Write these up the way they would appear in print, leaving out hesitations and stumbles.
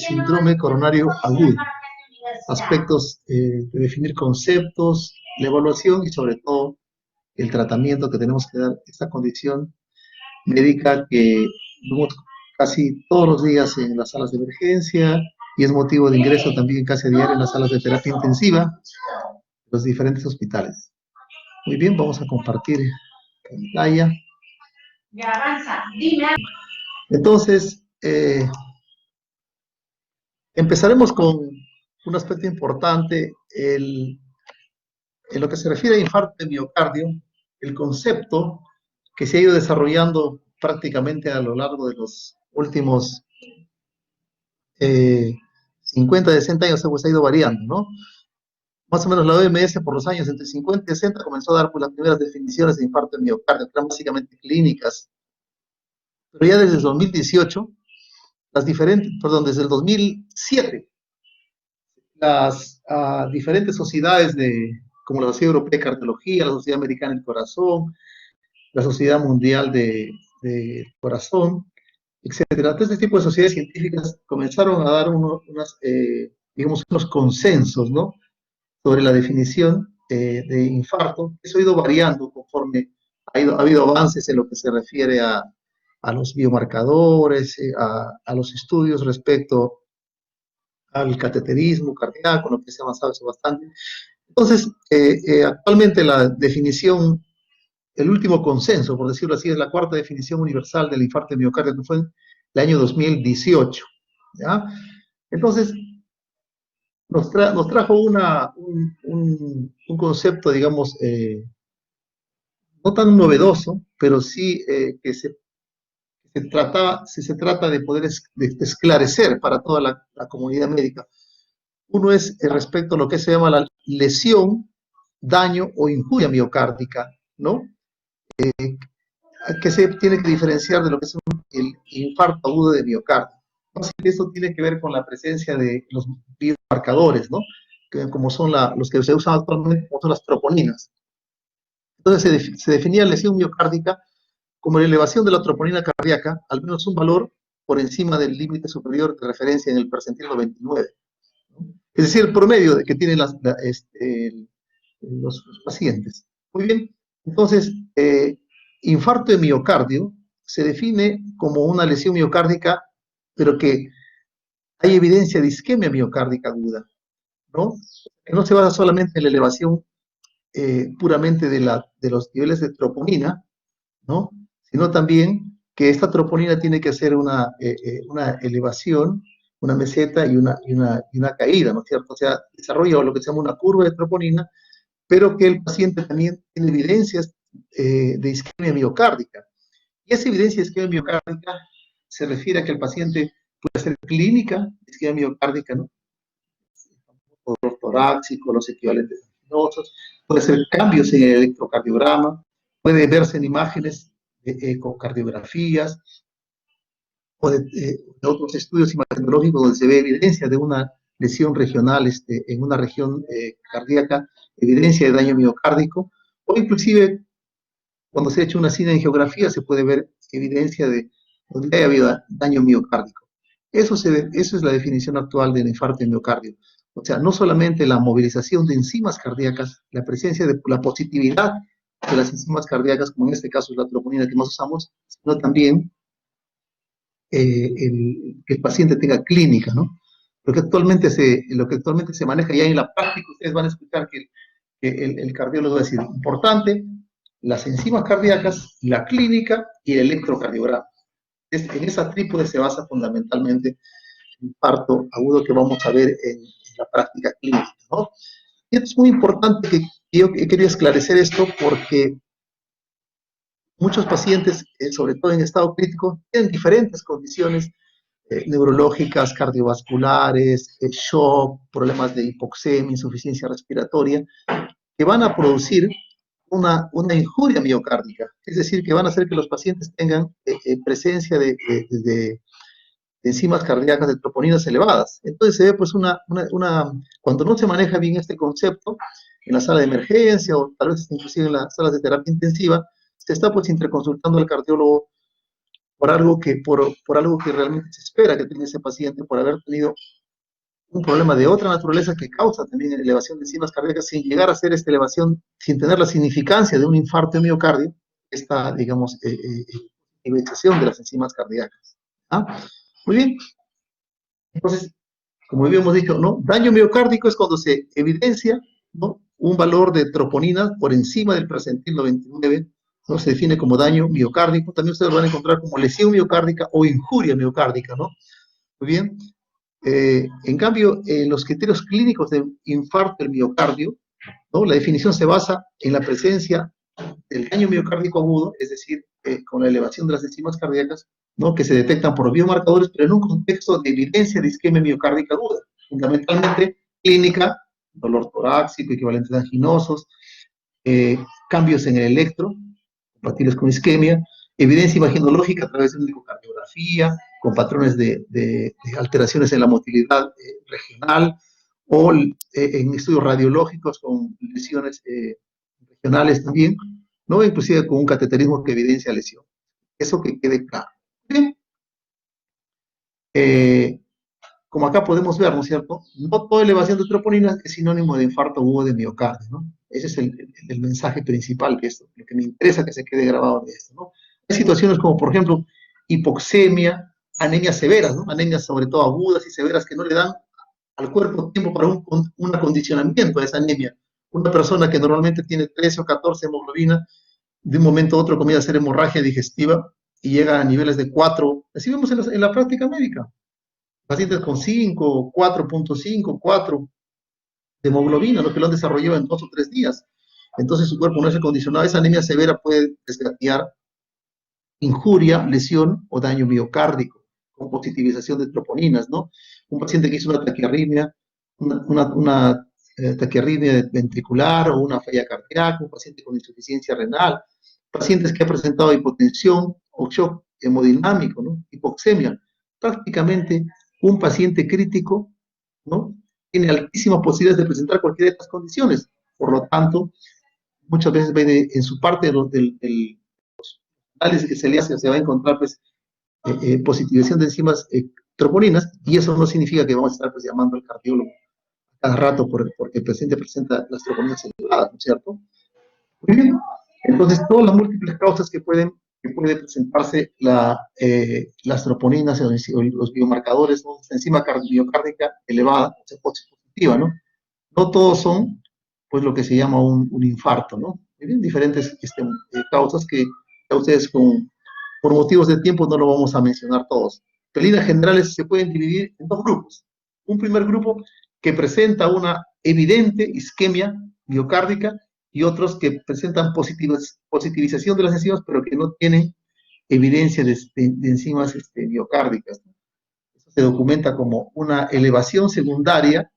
síndrome coronario agudo. Aspectos de definir conceptos, la evaluación y sobre todo el tratamiento que tenemos que dar a esta condición médica que vemos casi todos los días en las salas de emergencia y es motivo de ingreso también casi a diario en las salas de terapia intensiva de los diferentes hospitales. Muy bien, vamos a compartir pantalla. Ya avanza, dime. Entonces, empezaremos con un aspecto importante, en lo que se refiere a infarto de miocardio, el concepto que se ha ido desarrollando prácticamente a lo largo de los últimos 50, 60 años, pues ha ido variando, ¿no? Más o menos la OMS por los años entre 50 y 60 comenzó a dar pues, las primeras definiciones de infarto de miocardio, que eran básicamente clínicas. Pero ya desde el 2018, desde el 2007, las diferentes sociedades como la Sociedad Europea de Cardiología, la Sociedad Americana del Corazón, la Sociedad Mundial de Corazón, etcétera. Entonces, este tipo de sociedades científicas comenzaron a dar unos consensos, ¿no?, sobre la definición de infarto. Eso ha ido variando conforme ha habido avances en lo que se refiere a los biomarcadores, a los estudios respecto al cateterismo cardíaco, lo que se ha avanzado eso bastante. Entonces, actualmente la definición, el último consenso, por decirlo así, es la cuarta definición universal del infarto de miocardio, que fue en el año 2018. ¿Ya? Entonces, nos trajo un concepto, digamos, no tan novedoso, pero sí que se trata de poder de esclarecer para toda la comunidad médica. Uno es respecto a lo que se llama la lesión, daño o injuria miocárdica, ¿no? Que se tiene que diferenciar de lo que es el infarto agudo de miocardio. Así que esto tiene que ver con la presencia de los biomarcadores, ¿no?, que como son los que se usan actualmente, como son las troponinas. Entonces se definía lesión miocárdica como la elevación de la troponina cardíaca, al menos un valor por encima del límite superior de referencia en el percentil 99. ¿No? Es decir, el promedio que tienen los pacientes. Muy bien, entonces, infarto de miocardio se define como una lesión miocárdica, pero que hay evidencia de isquemia miocárdica aguda, ¿no? Que no se basa solamente en la elevación puramente de los niveles de troponina, ¿no?, sino también que esta troponina tiene que hacer una elevación, una meseta y una caída, ¿no es cierto? O sea, desarrolla lo que se llama una curva de troponina, pero que el paciente también tiene evidencias de isquemia miocárdica. Y esa evidencia de isquemia miocárdica se refiere a que el paciente puede ser clínica de isquemia miocárdica, ¿no?, dolor torácico, los equivalentes anginosos, puede ser cambios en el electrocardiograma, puede verse en imágenes de ecocardiografías o de otros estudios imagenológicos donde se ve evidencia de una lesión regional en una región cardíaca, evidencia de daño miocárdico, o inclusive cuando se ha hecho una cineangiografía se puede ver evidencia de donde haya habido daño miocárdico. Eso es la definición actual del infarto de miocardio. O sea, no solamente la movilización de enzimas cardíacas, la presencia de la positividad de las enzimas cardíacas, como en este caso es la troponina que más usamos, sino también que el paciente tenga clínica, ¿no? Lo que actualmente se maneja ya en la práctica, ustedes van a escuchar que el cardiólogo va a decir, importante, las enzimas cardíacas, la clínica y el electrocardiograma. En esa trípode se basa fundamentalmente el infarto agudo que vamos a ver en la práctica clínica, ¿no? Y es muy importante que yo he querido esclarecer esto porque muchos pacientes, sobre todo en estado crítico, tienen diferentes condiciones neurológicas, cardiovasculares, shock, problemas de hipoxemia, insuficiencia respiratoria, que van a producir una injuria miocárdica, es decir, que van a hacer que los pacientes tengan presencia de enzimas cardíacas de troponinas elevadas. Entonces se ve pues cuando no se maneja bien este concepto en la sala de emergencia o tal vez inclusive en las salas de terapia intensiva, se está pues interconsultando al cardiólogo por algo que realmente se espera que tenga ese paciente, por haber tenido un problema de otra naturaleza que causa también elevación de enzimas cardíacas sin llegar a ser esta elevación, sin tener la significancia de un infarto de miocardio, esta, digamos, inhibición de las enzimas cardíacas. ¿Ah? Muy bien. Entonces, como habíamos dicho, ¿no? Daño miocárdico es cuando se evidencia, ¿no?, un valor de troponina por encima del percentil 99, ¿no? Se define como daño miocárdico. También ustedes lo van a encontrar como lesión miocárdica o injuria miocárdica, ¿no? Muy bien. En cambio, los criterios clínicos de infarto del miocardio, ¿no?, la definición se basa en la presencia del daño miocárdico agudo, es decir, con la elevación de las enzimas cardíacas, ¿no?, que se detectan por biomarcadores, pero en un contexto de evidencia de isquemia miocárdica aguda, fundamentalmente clínica, dolor torácico, equivalentes anginosos, cambios en el electro, compatibles con isquemia, evidencia imaginológica a través de una ecocardiografía, con patrones de alteraciones en la motilidad regional, o en estudios radiológicos con lesiones regionales también, ¿no? Inclusive con un cateterismo que evidencia lesión. Eso que quede claro. Bien. Como acá podemos ver, ¿no es cierto? No toda elevación de troponina es sinónimo de infarto agudo de miocardio, ¿no? Ese es el mensaje principal de esto, lo que me interesa que se quede grabado de esto, ¿no? Hay situaciones como, por ejemplo, hipoxemia, anemias severas, ¿no? Anemias sobre todo agudas y severas que no le dan al cuerpo tiempo para un acondicionamiento de esa anemia. Una persona que normalmente tiene 13 o 14 hemoglobina, de un momento a otro comienza a hacer hemorragia digestiva y llega a niveles de 4. Así vemos en la práctica médica. Pacientes con 5, 4.5, 4 de hemoglobina, lo que lo han desarrollado en 2 o 3 días. Entonces su cuerpo no es acondicionado. Esa anemia severa puede desgatear injuria, lesión o daño miocárdico, con positivización de troponinas, ¿no? Un paciente que hizo una taquiarritmia, una taquiarritmia ventricular o una falla cardíaca, un paciente con insuficiencia renal, pacientes que han presentado hipotensión o shock hemodinámico, ¿no?, hipoxemia. Prácticamente un paciente crítico, ¿no?, tiene altísimas posibilidades de presentar cualquiera de estas condiciones. Por lo tanto, muchas veces en su parte del análisis que se le hace, se va a encontrar pues positivización de enzimas troponinas, y eso no significa que vamos a estar pues llamando al cardiólogo cada rato porque el paciente presenta las troponinas elevadas, ¿no es cierto? Muy bien. Entonces, todas las múltiples causas que puede presentarse las troponinas o los biomarcadores, ¿no?, esta enzima miocárdica elevada, o sea, positiva, ¿no? No todos son, pues, lo que se llama un infarto, ¿no? Hay diferentes causas que a ustedes por motivos de tiempo no lo vamos a mencionar todos. Pero en líneas generales se pueden dividir en dos grupos. Un primer grupo que presenta una evidente isquemia miocárdica y otros que presentan positivización de las enzimas, pero que no tienen evidencia de enzimas miocárdicas. Eso se documenta como una elevación secundaria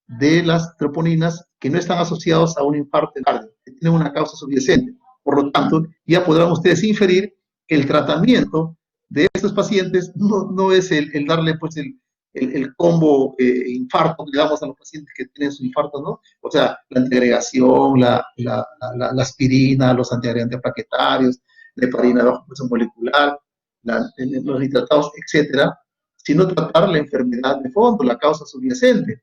de las troponinas que no están asociados a un infarto cardíaco, que tienen una causa subyacente. Por lo tanto, ya podrán ustedes inferir que el tratamiento de estos pacientes no es el darle pues el combo infarto que le damos a los pacientes que tienen su infarto, ¿no? O sea, la antiagregación, la aspirina, los antiagregantes plaquetarios, la heparina de bajo peso molecular, los nitratados, etcétera, sino tratar la enfermedad de fondo, la causa subyacente.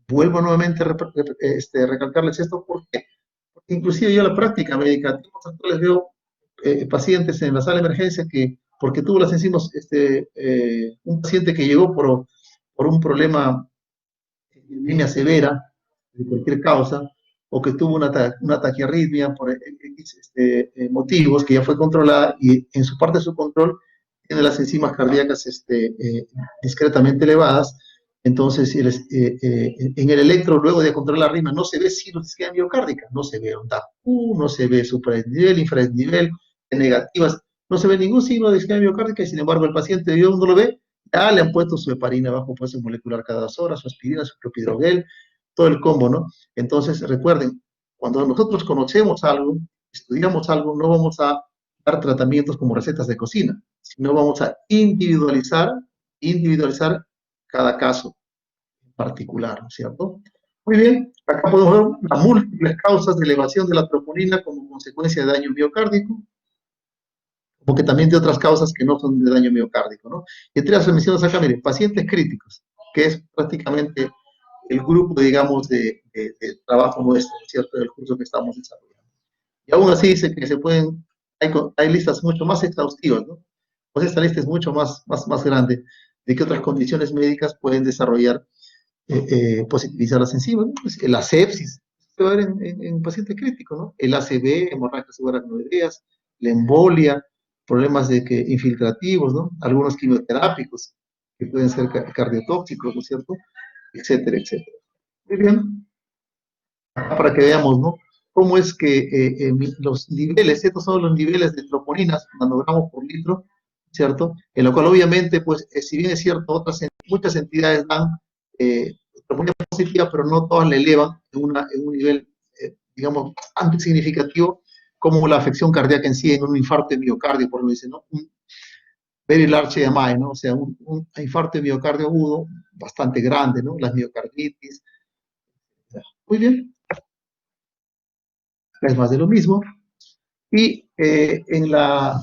Vuelvo nuevamente a recalcarles esto, porque inclusive yo en la práctica médica, les veo pacientes en la sala de emergencia que, porque tuvo las enzimas, un paciente que llegó por un problema de anemia severa, de cualquier causa, o que tuvo una taquiarritmia por motivos, que ya fue controlada, y en su parte de su control tiene las enzimas cardíacas discretamente elevadas. Entonces, en el electro, luego de controlar la arritmia, no se ve signos de isquemia miocárdica, no se ve onda Q, no se ve supradesnivel, infradesnivel, negativas, no se ve ningún signo de isquemia miocárdica, y sin embargo el paciente no lo ve, ya le han puesto su heparina bajo peso molecular cada 2 horas, su aspirina, su clopidogrel, todo el combo, ¿no? Entonces, recuerden, cuando nosotros conocemos algo, estudiamos algo, no vamos a dar tratamientos como recetas de cocina, sino vamos a individualizar cada caso en particular, ¿no es cierto? Muy bien, acá podemos ver las múltiples causas de elevación de la troponina como consecuencia de daño miocárdico. como que también de otras causas que no son de daño miocárdico, ¿no? Entre las mencionadas acá, mire, pacientes críticos, que es prácticamente el grupo, digamos, de trabajo nuestro, ¿cierto?, del curso que estamos desarrollando. Y aún así dice que se pueden, hay listas mucho más exhaustivas, ¿no? Pues esta lista es mucho más grande de que otras condiciones médicas pueden desarrollar, positivizar las enzimas, ¿no? Pues la sepsis, se va a ver en paciente crítico, ¿no? El ACV, hemorragias subaracnoideas, la embolia, problemas de que, infiltrativos, ¿no? Algunos quimioterápicos que pueden ser cardiotóxicos, ¿no es cierto? Etcétera, etcétera. Muy bien, acá para que veamos, ¿no? Cómo es que los niveles, estos son los niveles de troponinas, nanogramos por litro, ¿cierto? En lo cual obviamente, pues, si bien es cierto, muchas entidades dan troponina positiva, pero no todas le elevan en un nivel, digamos, bastante significativo, como la afección cardíaca en sí, en un infarto de miocardio, por lo que dice, ¿no? Un very large AMI, ¿no? O sea, un infarto de miocardio agudo bastante grande, ¿no? Las miocarditis. Muy bien, es más de lo mismo. Y en la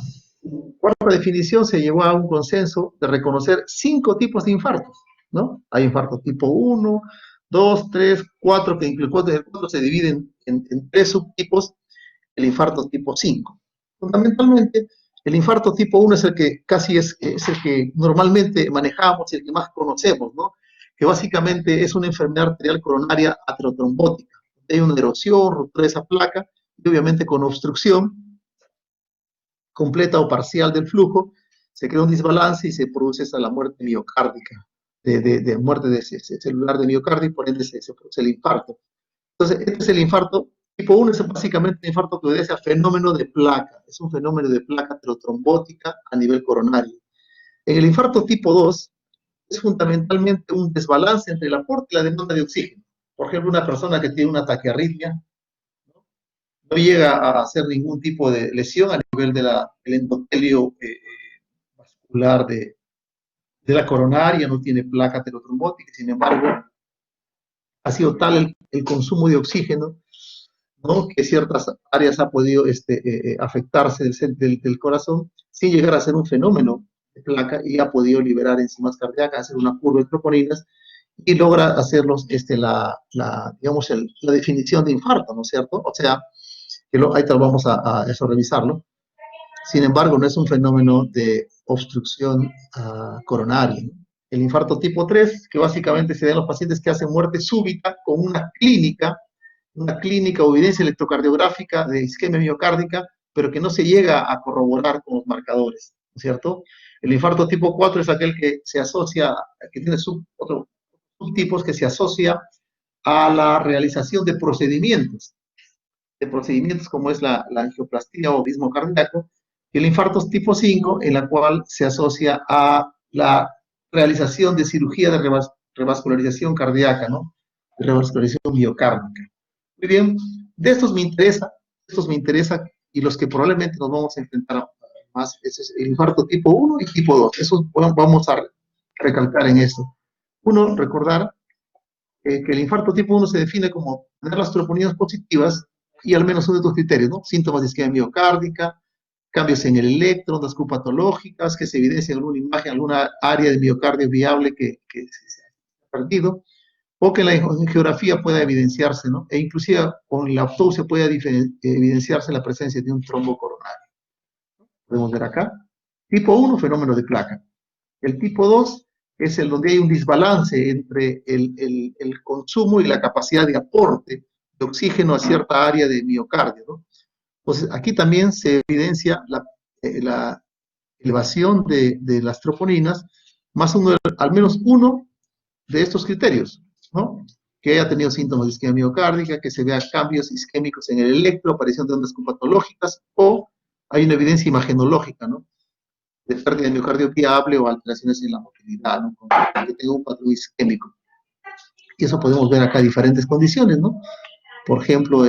cuarta definición se llegó a un consenso de reconocer 5 tipos de infartos, ¿no? Hay infarto tipo 1, 2, 3, 4, que incluso el 4 se dividen en 3 subtipos, el infarto tipo 5. Fundamentalmente, el infarto tipo 1 es el que casi es el que normalmente manejamos y el que más conocemos, ¿no? Que básicamente es una enfermedad arterial coronaria aterotrombótica. Hay una erosión, ruptura de esa placa, y obviamente con obstrucción completa o parcial del flujo, se crea un desbalance y se produce hasta la muerte miocárdica, de muerte celular de miocardio, y por ende se produce el infarto. Entonces, este es el infarto tipo 1, es básicamente un infarto que obedece a fenómeno de placa, es un fenómeno de placa aterotrombótica a nivel coronario. En el infarto tipo 2, es fundamentalmente un desbalance entre el aporte y la demanda de oxígeno. Por ejemplo, una persona que tiene una taquiarritmia, no llega a hacer ningún tipo de lesión a nivel del endotelio vascular de la coronaria, no tiene placa aterotrombótica, sin embargo, ha sido tal el consumo de oxígeno, ¿no?, que ciertas áreas ha podido afectarse del corazón sin llegar a ser un fenómeno de placa, y ha podido liberar enzimas cardíacas, hacer una curva de troponinas y logra hacerlos digamos, la definición de infarto, ¿no es cierto? O sea, ahí vamos a eso, revisarlo. Sin embargo, no es un fenómeno de obstrucción coronaria, ¿no? El infarto tipo 3, que básicamente se da en los pacientes que hacen muerte súbita con una clínica o evidencia electrocardiográfica de isquemia miocárdica, pero que no se llega a corroborar con los marcadores, ¿no es cierto? El infarto tipo 4 es aquel que se asocia, que tiene otros subtipos, que se asocia a la realización de procedimientos como es la angioplastia o abismo cardíaco, y el infarto tipo 5, en la cual se asocia a la realización de cirugía de revascularización cardíaca, ¿no? De revascularización miocárdica. Muy bien, de estos me interesa, y los que probablemente nos vamos a enfrentar más, es el infarto tipo 1 y tipo 2. Eso vamos a recalcar en esto. Uno, recordar que el infarto tipo 1 se define como tener las troponinas positivas y al menos uno de estos criterios, ¿no? Síntomas de isquemia miocárdica, cambios en el electro, ondas Q patológicas, que se evidencian en alguna imagen, alguna área de miocardio viable que se ha perdido, o que la angiografía pueda evidenciarse, ¿no? E inclusive con la autopsia pueda evidenciarse la presencia de un trombo coronario. Podemos ver acá. Tipo 1, fenómeno de placa. El tipo 2 es el donde hay un desbalance entre el consumo y la capacidad de aporte de oxígeno a cierta área de miocardio, ¿no? Entonces, aquí también se evidencia la elevación de las troponinas, más al menos uno de estos criterios, ¿no? Que haya tenido síntomas de isquemia miocárdica, que se vea cambios isquémicos en el electro, aparición de ondas patológicas, o hay una evidencia imagenológica, ¿no?, de pérdida de miocardio viable o alteraciones en la motilidad, ¿no?, que tenga un patrón isquémico. Y eso podemos ver acá diferentes condiciones, ¿no? Por ejemplo,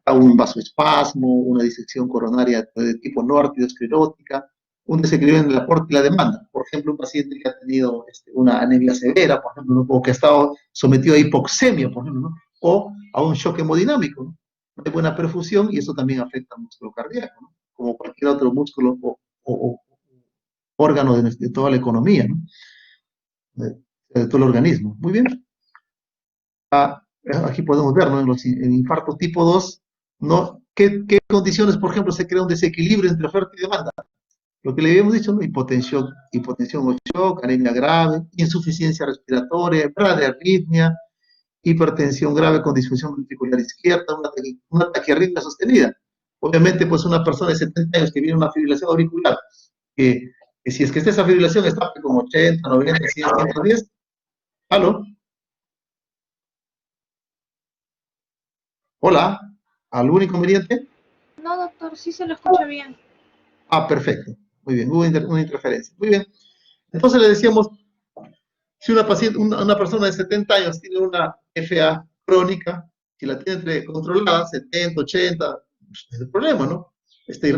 un vasoespasmo, una disección coronaria de tipo no arteriosclerótica, un desequilibrio en el aporte y la demanda. Por ejemplo, un paciente que ha tenido una anemia severa, por ejemplo, ¿no?, o que ha estado sometido a hipoxemia, por ejemplo, ¿no?, o a un shock hemodinámico, ¿no? No hay buena perfusión y eso también afecta al músculo cardíaco, ¿no? como cualquier otro músculo o órgano de toda la economía, ¿no? De todo el organismo. Muy bien. Aquí podemos ver, ¿no? En infarto tipo 2, ¿no? ¿Qué condiciones, por ejemplo, se crea un desequilibrio entre oferta y demanda? Lo que le habíamos dicho, ¿no? Hipotensión o shock, anemia grave, insuficiencia respiratoria, arritmia, hipertensión grave con disfunción ventricular izquierda, una taquiarritmia sostenida. Obviamente, pues una persona de 70 años que viene una fibrilación auricular, que, que si es que esa fibrilación está con 80, 90, 100, 110, ¿aló? Hola, ¿algún inconveniente? No, doctor, sí se lo escucha bien. Perfecto. Muy bien, hubo una interferencia. Muy bien. Entonces le decíamos, si una persona de 70 años tiene una FA crónica, si la tiene controlada, 70, 80, pues, no hay problema, ¿no?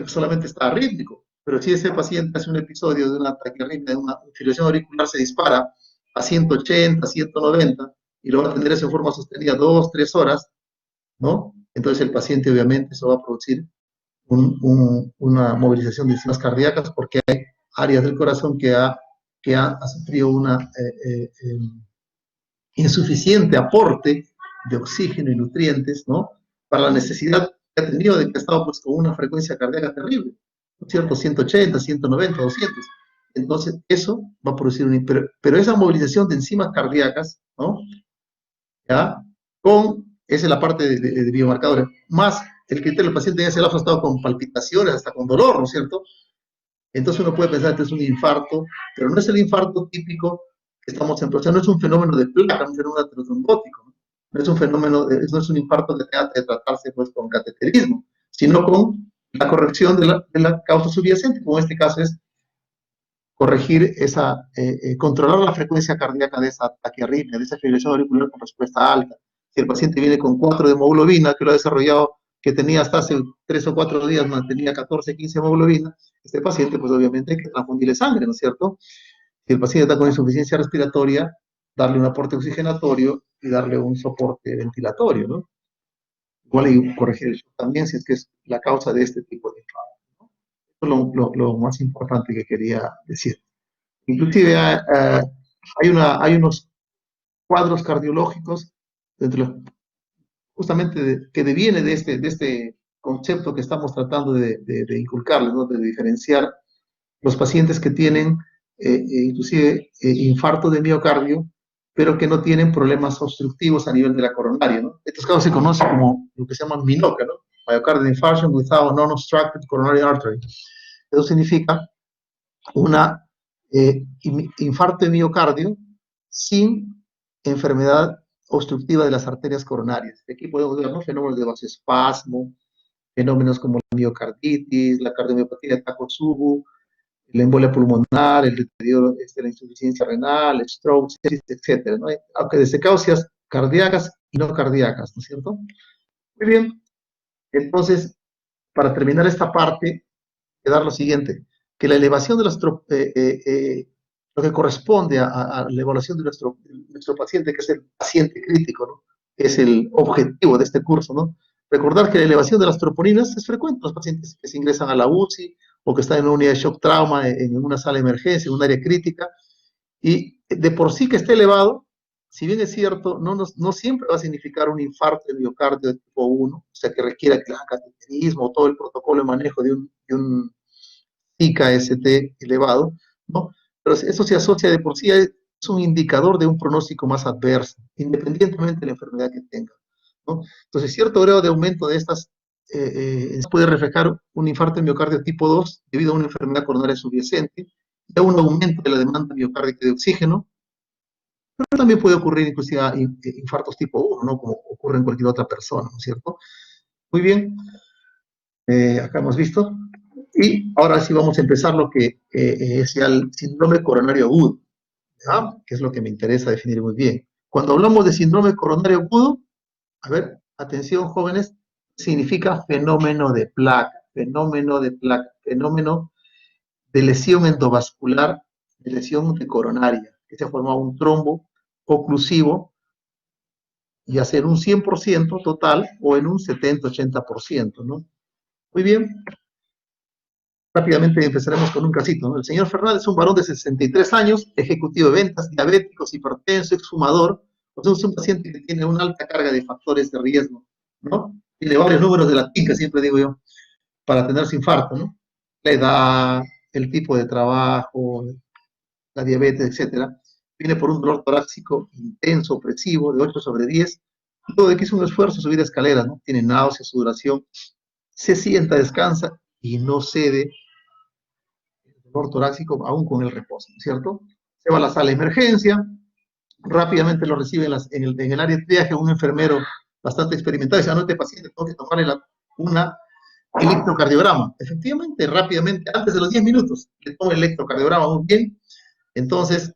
Solamente está arrítmico. Pero si ese paciente hace un episodio de una taquiarritmia, de una fibrilación auricular, se dispara a 180, 190, y lo va a tener eso en forma sostenida 2, 3 horas, ¿no? Entonces el paciente, obviamente, eso va a producir una movilización de enzimas cardíacas porque hay áreas del corazón que ha sufrido una insuficiente aporte de oxígeno y nutrientes, ¿no? Para la necesidad que ha tenido de que ha estado pues, con una frecuencia cardíaca terrible, ¿no es cierto? 180, 190, 200. Entonces, eso va a producir pero esa movilización de enzimas cardíacas, ¿no? ¿Ya? Esa es la parte de biomarcadores, más el criterio del paciente en ese lapso ha estado con palpitaciones, hasta con dolor, ¿no es cierto? Entonces uno puede pensar que es un infarto, pero no es el infarto típico que estamos en, o sea, no es un fenómeno de placa, un fenómeno aterotrombótico, ¿no? No es un fenómeno, no es un infarto que tenga que tratarse pues con cateterismo, sino con la corrección de la causa subyacente, como en este caso es corregir controlar la frecuencia cardíaca de esa taquiarritmia, de esa fibrilación auricular con respuesta alta. Si el paciente viene con 4 de hemoglobina, que lo ha desarrollado, que tenía hasta hace 3 o 4 días, mantenía 14, 15 hemoglobina, este paciente, pues obviamente hay que transfundirle sangre, ¿no es cierto? Si el paciente está con insuficiencia respiratoria, darle un aporte oxigenatorio y darle un soporte ventilatorio, ¿no? Igual hay que corregir eso también si es que es la causa de este tipo de infarto, ¿no? Eso es lo más importante que quería decir. Inclusive hay unos cuadros cardiológicos justamente que deviene de este concepto que estamos tratando de inculcarles, ¿no? De diferenciar los pacientes que tienen inclusive infarto de miocardio, pero que no tienen problemas obstructivos a nivel de la coronaria, ¿no? Estos casos se conocen como lo que se llama MINOCA, ¿no? Myocardial Infarction Without Non-Obstructed Coronary Artery. Eso significa una infarto de miocardio sin enfermedad obstructiva de las arterias coronarias. Aquí podemos ver, ¿no? Fenómenos de vasoespasmo, fenómenos como la miocarditis, la cardiomiopatía de Takotsubo, la embolia pulmonar, el deterioro de la insuficiencia renal, el stroke, etcétera, ¿no? Aunque desde causas cardíacas y no cardíacas, ¿no es cierto? Muy bien, entonces, para terminar esta parte, quedar lo siguiente, que la elevación de lo que corresponde a la evaluación de nuestro paciente, que es el paciente crítico, ¿no? Es el objetivo de este curso, ¿no? Recordar que la elevación de las troponinas es frecuente en los pacientes que se ingresan a la UCI o que están en una unidad de shock trauma, en una sala de emergencia, en un área crítica, y de por sí que esté elevado, si bien es cierto, no siempre va a significar un infarto de miocardio de tipo 1, o sea, que requiera cateterismo o todo el protocolo de manejo de un IKST elevado, ¿no? Pero eso se asocia de por sí, es un indicador de un pronóstico más adverso, independientemente de la enfermedad que tenga, ¿no? Entonces, cierto grado de aumento de estas puede reflejar un infarto de miocardio tipo 2 debido a una enfermedad coronaria subyacente, y a un aumento de la demanda miocárdica de oxígeno, pero también puede ocurrir inclusive infartos tipo 1, ¿no? Como ocurre en cualquier otra persona, ¿no es cierto? Muy bien, acá hemos visto. Y ahora sí vamos a empezar lo que es ya el síndrome coronario agudo, ¿ya? Que es lo que me interesa definir muy bien. Cuando hablamos de síndrome coronario agudo, a ver, atención jóvenes, significa fenómeno de lesión endovascular, de lesión de coronaria, que se ha formado un trombo oclusivo, ya sea en un 100% total o en un 70-80%, ¿no? Muy bien. Rápidamente empezaremos con un casito, ¿no? El señor Fernández es un varón de 63 años, ejecutivo de ventas, diabético, hipertenso, exfumador. O sea, es un paciente que tiene una alta carga de factores de riesgo, ¿no? Tiene varios números de la TICA, siempre digo yo, para tener su infarto, ¿no? La edad, el tipo de trabajo, la diabetes, etcétera. Viene por un dolor torácico intenso, opresivo, de 8 sobre 10. Luego de que hizo un esfuerzo subir escaleras, ¿no? Tiene náuseas, sudoración, se sienta, descansa y no cede dolor torácico aún con el reposo, ¿cierto? Se va a la sala de emergencia, rápidamente lo recibe en el área de triaje un enfermero bastante experimentado, dice, este paciente tengo que tomarle una electrocardiograma. Efectivamente, rápidamente, antes de los 10 minutos, le toma el electrocardiograma muy bien, entonces,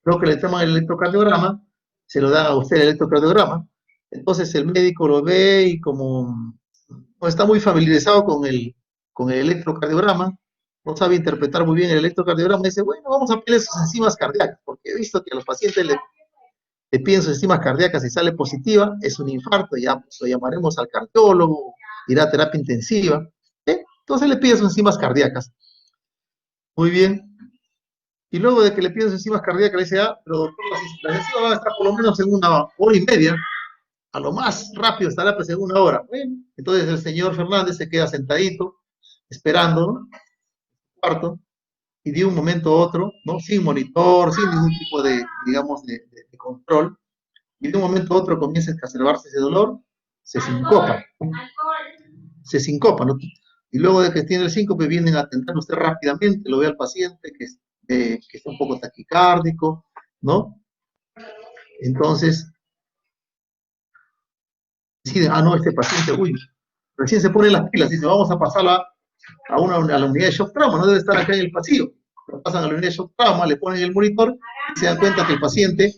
creo que le toman el electrocardiograma, se lo dan a usted el electrocardiograma, entonces el médico lo ve y como no está muy familiarizado con el electrocardiograma, no sabe interpretar muy bien el electrocardiograma, dice, bueno, vamos a pedirle sus enzimas cardíacas, porque he visto que a los pacientes le piden sus enzimas cardíacas y sale positiva, es un infarto, ya pues, lo llamaremos al cardiólogo, irá a terapia intensiva, entonces le pide sus enzimas cardíacas. Muy bien. Y luego de que le piden sus enzimas cardíacas, le dice, pero doctor, las enzimas van a estar por lo menos en 1 hora y media, a lo más rápido estará pues en 1 hora. Bueno, entonces el señor Fernández se queda sentadito, esperando, ¿no? Cuarto, y de un momento a otro, ¿no? Sin monitor, sin ningún tipo de, digamos, de control, y de un momento a otro comienza a exacerbarse ese dolor, se sincopa, ¿no? Y luego de que tiene el síncope, vienen a atender usted rápidamente, lo ve al paciente que está un poco taquicárdico, ¿no? Entonces, deciden, no, este paciente, uy, recién se pone las pilas, dice, vamos a pasarla a la unidad de shock trauma, no debe estar acá en el pasillo. Lo pasan a la unidad de shock trauma, le ponen el monitor y se dan cuenta que el paciente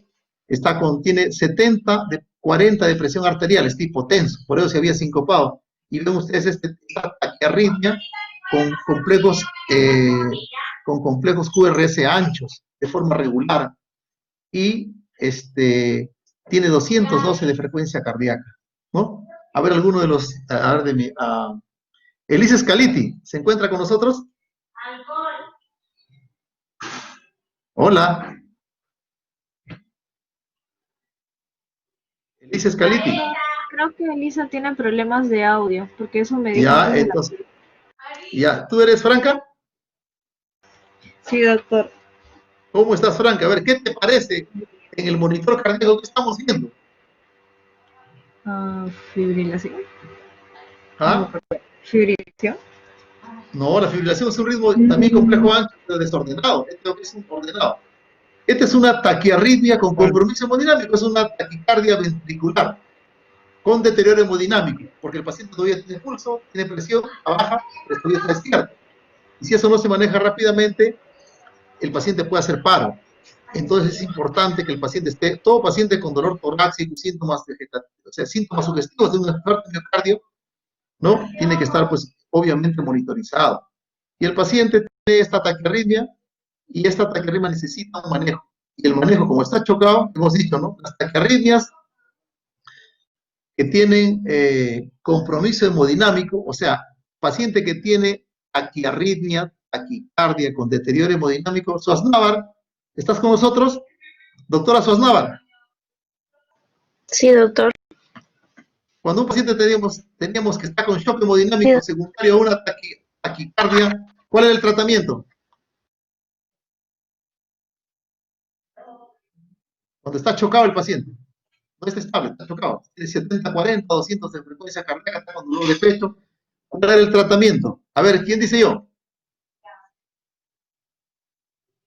tiene 70 de 40 de presión arterial, es tipo tenso, por eso se había sincopado. Y ven ustedes esta taquiarritmia con complejos QRS anchos, de forma regular, y tiene 212 de frecuencia cardíaca, ¿no? A ver, alguno de los, a ver, Elisa Scaliti, ¿se encuentra con nosotros? Hola. Elisa Scaliti. Creo que Elisa tiene problemas de audio, porque eso me dijo Ya, antes de entonces, ya, ¿tú eres Franca? Sí, doctor. ¿Cómo estás, Franca? A ver, ¿qué te parece en el monitor cardíaco que estamos viendo? Fibrilación. ¿Ah? Fibrilación. No, la fibrilación es un ritmo también complejo ancho, pero desordenado. Este es un ordenado. Esta es una taquiarritmia con compromiso hemodinámico, es una taquicardia ventricular con deterioro hemodinámico, porque el paciente todavía tiene pulso, tiene presión baja, pero todavía está despierto. Y si eso no se maneja rápidamente, el paciente puede hacer paro. Entonces es importante que el paciente todo paciente con dolor torácico, síntomas vegetativos, o sea, síntomas sugestivos de un infarto de miocardio, ¿no? Tiene que estar, pues, obviamente monitorizado. Y el paciente tiene esta taquiarritmia, y esta taquiarritmia necesita un manejo. Y el manejo, como está chocado, hemos dicho, ¿no? Las taquiarritmias que tienen compromiso hemodinámico, o sea, paciente que tiene taquiarritmia, taquicardia con deterioro hemodinámico. Suaznavar, ¿estás con nosotros? Doctora Suaznavar. Sí, doctor. Cuando un paciente teníamos que está con shock hemodinámico secundario a una taquicardia, ¿cuál era el tratamiento? Cuando está chocado el paciente. No está estable, está chocado. Tiene 70, 40, 200 de frecuencia cardíaca, está con dolor de pecho. ¿Cuál era el tratamiento? A ver, ¿quién dice yo?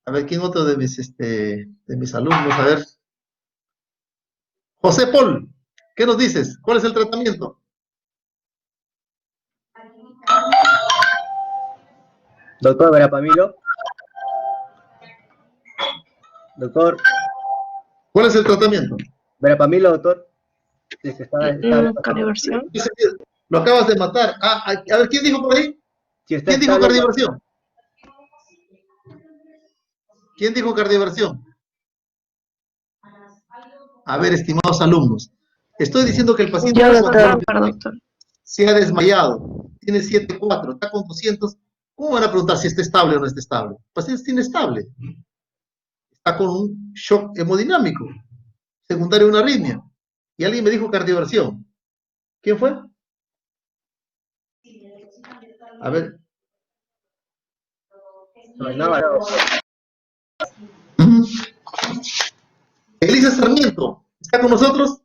A ver, ¿quién otro de mis alumnos? A ver. José Paul, ¿qué nos dices? ¿Cuál es el tratamiento? Doctor Verapamilo. Doctor. ¿Cuál es el tratamiento? Verapamilo, doctor. Sí, Cardioversión. Lo acabas de matar. A ver, ¿quién dijo por ahí? ¿Quién dijo cardioversión? ¿Quién dijo cardioversión? A ver, estimados alumnos, estoy diciendo que el paciente Yo, doctor. se ha desmayado, tiene 7.4, está con 200, ¿Cómo van a preguntar si está estable o no está estable? El paciente está inestable. Está con un shock hemodinámico, secundario a una arritmia. Y alguien me dijo cardioversión. ¿Quién fue? A ver. No. Elisa Sarmiento, ¿está con nosotros?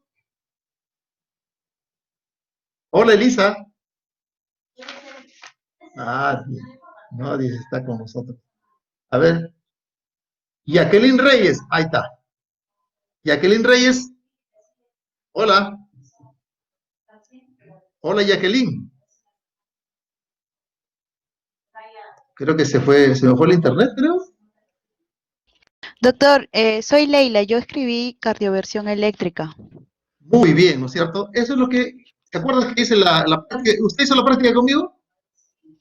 Hola, Elisa. Ah, no, dice, está con nosotros. A ver. Jacqueline Reyes, ahí está. Jacqueline Reyes. Hola. Hola, Jacqueline. Creo que se me fue el internet, creo. Doctor, soy Leila, yo escribí cardioversión eléctrica. Muy bien, ¿no es cierto? Eso es lo que, ¿te acuerdas que hice usted hizo la práctica conmigo?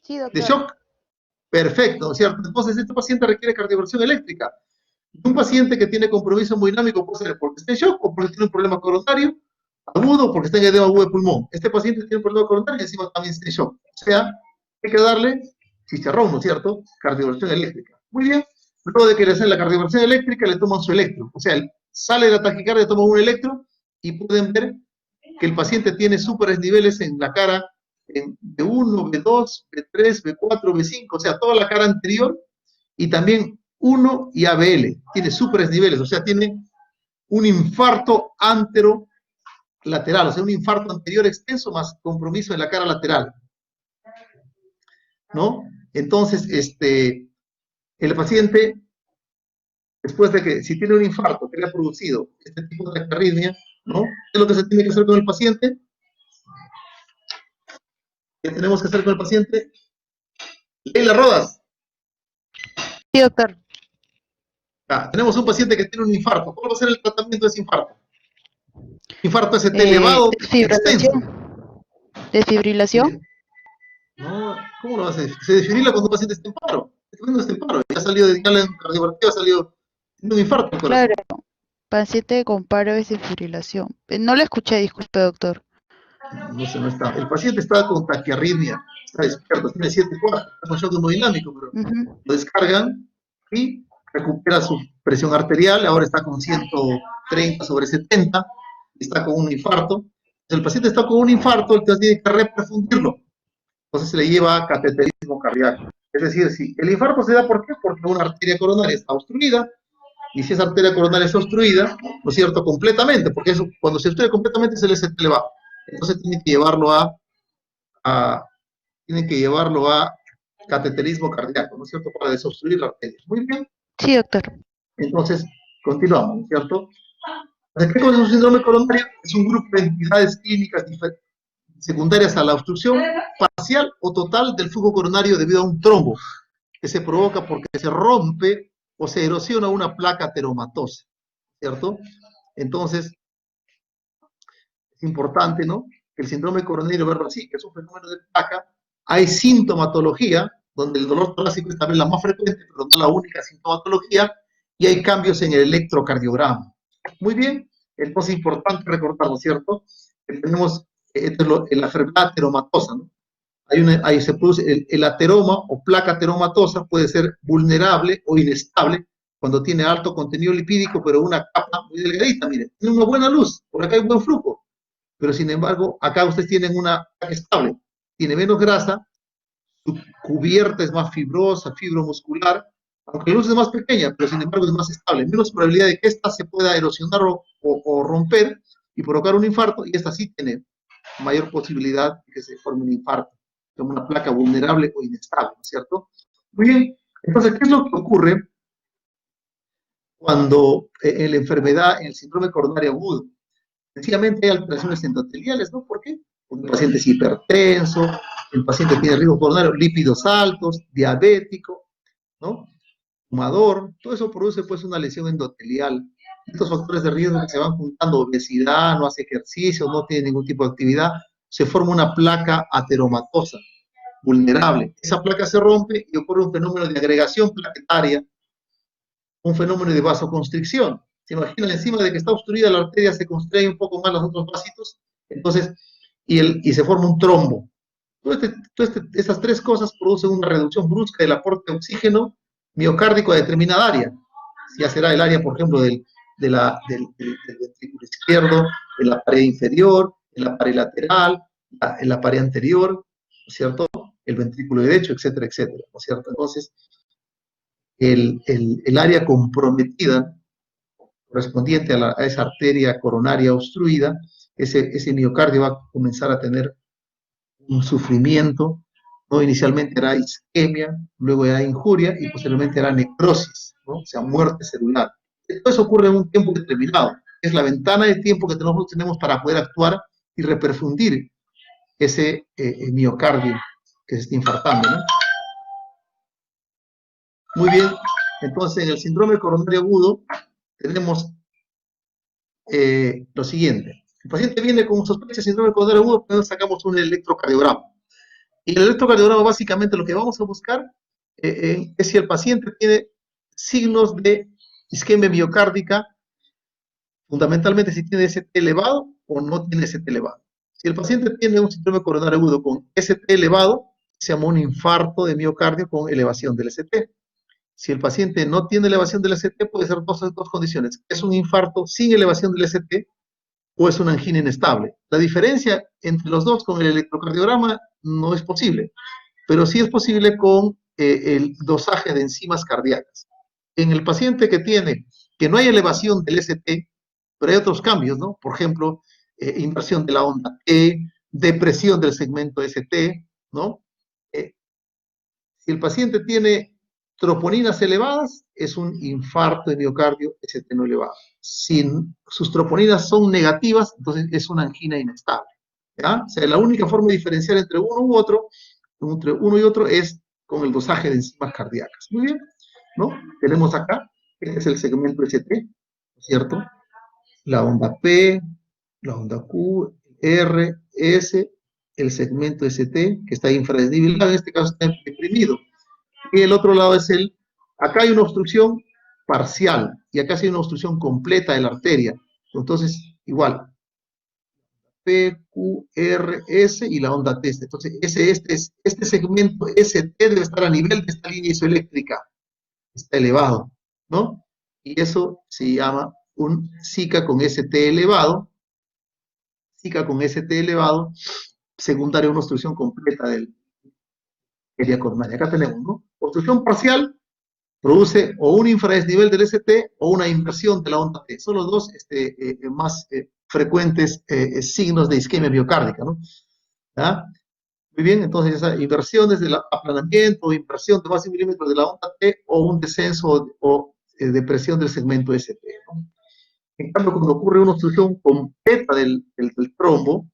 Sí, De doctor. shock. Perfecto, ¿no es cierto? Entonces, este paciente requiere cardioversión eléctrica. Un paciente que tiene compromiso hemodinámico puede ser porque está en shock o porque tiene un problema coronario agudo o porque está en edema agudo de pulmón. Este paciente tiene un problema coronario y encima también está en shock. O sea, hay que darle chicharrón, ¿no es cierto? Cardioversión eléctrica. Muy bien. Luego de que le hacen la cardioversión eléctrica, le toman su electro. O sea, sale de la taquicardia, toman un electro y pueden ver que el paciente tiene súperes niveles en la cara en B1, B2, B3, B4, B5, o sea, toda la cara anterior y también 1 y ABL. Tiene súperes niveles, o sea, tiene un infarto anterolateral, o sea, un infarto anterior extenso más compromiso en la cara lateral. ¿No? Entonces, el paciente, después de que, si tiene un infarto que le ha producido este tipo de arritmia, ¿no? ¿Qué es lo que se tiene que hacer con el paciente? ¿Qué tenemos que hacer con el paciente? Leila Rodas. Sí, doctor. Tenemos un paciente que tiene un infarto. ¿Cómo va a ser el tratamiento de ese infarto? Infarto ST elevado, extenso. ¿Desfibrilación? No, ¿cómo lo va a hacer? Se desfibrila cuando un paciente está en paro. Este paciente está en paro. Ya salió de la cardiovertida, ha salido de un infarto al corazón. Claro, paciente con paro de desfibrilación. No lo escuché, disculpe, doctor. No está. El paciente está con taquiarritmia, está despierto, tiene 7-4, está con shock hemodinámico, pero lo descargan y recupera su presión arterial, ahora está con 130/70, está con un infarto. El paciente está con un infarto, entonces tiene que reperfundirlo. Entonces se le lleva a cateterismo cardíaco. Es decir, si el infarto se da, ¿por qué? Porque una arteria coronaria está obstruida, y si esa arteria coronaria está obstruida, ¿no es cierto?, completamente, porque eso, cuando se obstruye completamente, se le va. Entonces tienen que llevarlo a cateterismo cardíaco, ¿no es cierto?, para desobstruir la arteria. Muy bien. Sí, doctor. Entonces, continuamos, ¿no es cierto? ¿Qué cosa es un síndrome coronario? Es un grupo de entidades clínicas secundarias a la obstrucción parcial o total del flujo coronario debido a un trombo que se provoca porque se rompe o se erosiona una placa ateromatosa, ¿cierto? Entonces, es importante, ¿no?, que el síndrome coronario verlo así, que es un fenómeno de placa. Hay sintomatología, donde el dolor torácico es también la más frecuente, pero no la única sintomatología, y hay cambios en el electrocardiograma. Muy bien, entonces es importante recordarlo, ¿cierto? Que tenemos la enfermedad ateromatosa, ¿no? Ahí se produce el ateroma o placa ateromatosa, puede ser vulnerable o inestable cuando tiene alto contenido lipídico, pero una capa muy delgadita, miren, tiene una buena luz, por acá hay un buen flujo, pero sin embargo, acá ustedes tienen una placa estable, tiene menos grasa, su cubierta es más fibrosa, fibromuscular, aunque la luz es más pequeña, pero sin embargo es más estable, menos probabilidad de que esta se pueda erosionar o romper y provocar un infarto, y esta sí tiene mayor posibilidad de que se forme un infarto, como una placa vulnerable o inestable, ¿no es cierto? Muy bien, entonces, ¿qué es lo que ocurre cuando en la enfermedad, en el síndrome coronario agudo? Sencillamente hay alteraciones endoteliales, ¿no? ¿Por qué? Porque el paciente es hipertenso, el paciente tiene riesgo coronario, lípidos altos, diabético, ¿no?, fumador, todo eso produce pues una lesión endotelial. Estos factores de riesgo que se van juntando, obesidad, no hace ejercicio, no tiene ningún tipo de actividad, se forma una placa ateromatosa, vulnerable. Esa placa se rompe y ocurre un fenómeno de agregación plaquetaria, un fenómeno de vasoconstricción. Se imaginan, encima de que está obstruida la arteria, se contrae un poco más los otros vasitos, entonces, y se forma un trombo. Esas tres cosas producen una reducción brusca del aporte de oxígeno miocárdico a determinada área. Ya será el área, por ejemplo, del ventrículo izquierdo, en la pared inferior, en la pared lateral, en la pared anterior, ¿no es cierto? El ventrículo derecho, etcétera, etcétera, ¿no es cierto? Entonces, el área comprometida correspondiente a esa arteria coronaria obstruida, ese miocardio va a comenzar a tener un sufrimiento, ¿no? Inicialmente era isquemia, luego era injuria y posteriormente era necrosis, ¿no? O sea, muerte celular. Todo eso ocurre en un tiempo determinado. Es la ventana de tiempo que nosotros tenemos para poder actuar y reperfundir ese miocardio que se está infartando, ¿no? Muy bien, entonces en el síndrome coronario agudo tenemos lo siguiente. El paciente viene con sospecha de síndrome coronario agudo, pues sacamos un electrocardiograma. Y el electrocardiograma básicamente lo que vamos a buscar es si el paciente tiene signos de isquemia miocárdica, fundamentalmente si tiene ST elevado o no tiene ST elevado. Si el paciente tiene un síndrome coronario agudo con ST elevado, se llama un infarto de miocardio con elevación del ST. Si el paciente no tiene elevación del ST, puede ser dos condiciones. Es un infarto sin elevación del ST o es una angina inestable. La diferencia entre los dos con el electrocardiograma no es posible, pero sí es posible con el dosaje de enzimas cardíacas. En el paciente que no hay elevación del ST, pero hay otros cambios, ¿no? Por ejemplo, inversión de la onda T, depresión del segmento ST, ¿no? Si el paciente tiene troponinas elevadas, es un infarto de miocardio ST no elevado. Si sus troponinas son negativas, entonces es una angina inestable, ¿ya? O sea, la única forma de diferenciar entre entre uno y otro es con el dosaje de enzimas cardíacas. Muy bien, ¿no? Tenemos acá, este es el segmento ST, ¿no es cierto? La onda P, la onda Q, R, S, el segmento ST, que está infradesnivelado, en este caso está deprimido. Y el otro lado es acá hay una obstrucción parcial, y acá hay una obstrucción completa de la arteria. Entonces, igual, P, Q, R, S y la onda T. Entonces, este segmento ST debe estar a nivel de esta línea isoeléctrica. Está elevado, ¿no? Y eso se llama un SICA con ST elevado. SICA con ST elevado, secundaria a una obstrucción completa del arteria coronaria. Acá tenemos, ¿no? Obstrucción parcial produce o un infradesnivel del ST o una inversión de la onda T. Son los dos más frecuentes signos de isquemia miocárdica, ¿no? ¿Ya? Muy bien, entonces esa inversión desde el aplanamiento o inversión de más de 1 milímetros de la onda T o un descenso o depresión del segmento ST, ¿no? En cambio, cuando ocurre una obstrucción completa del trombo,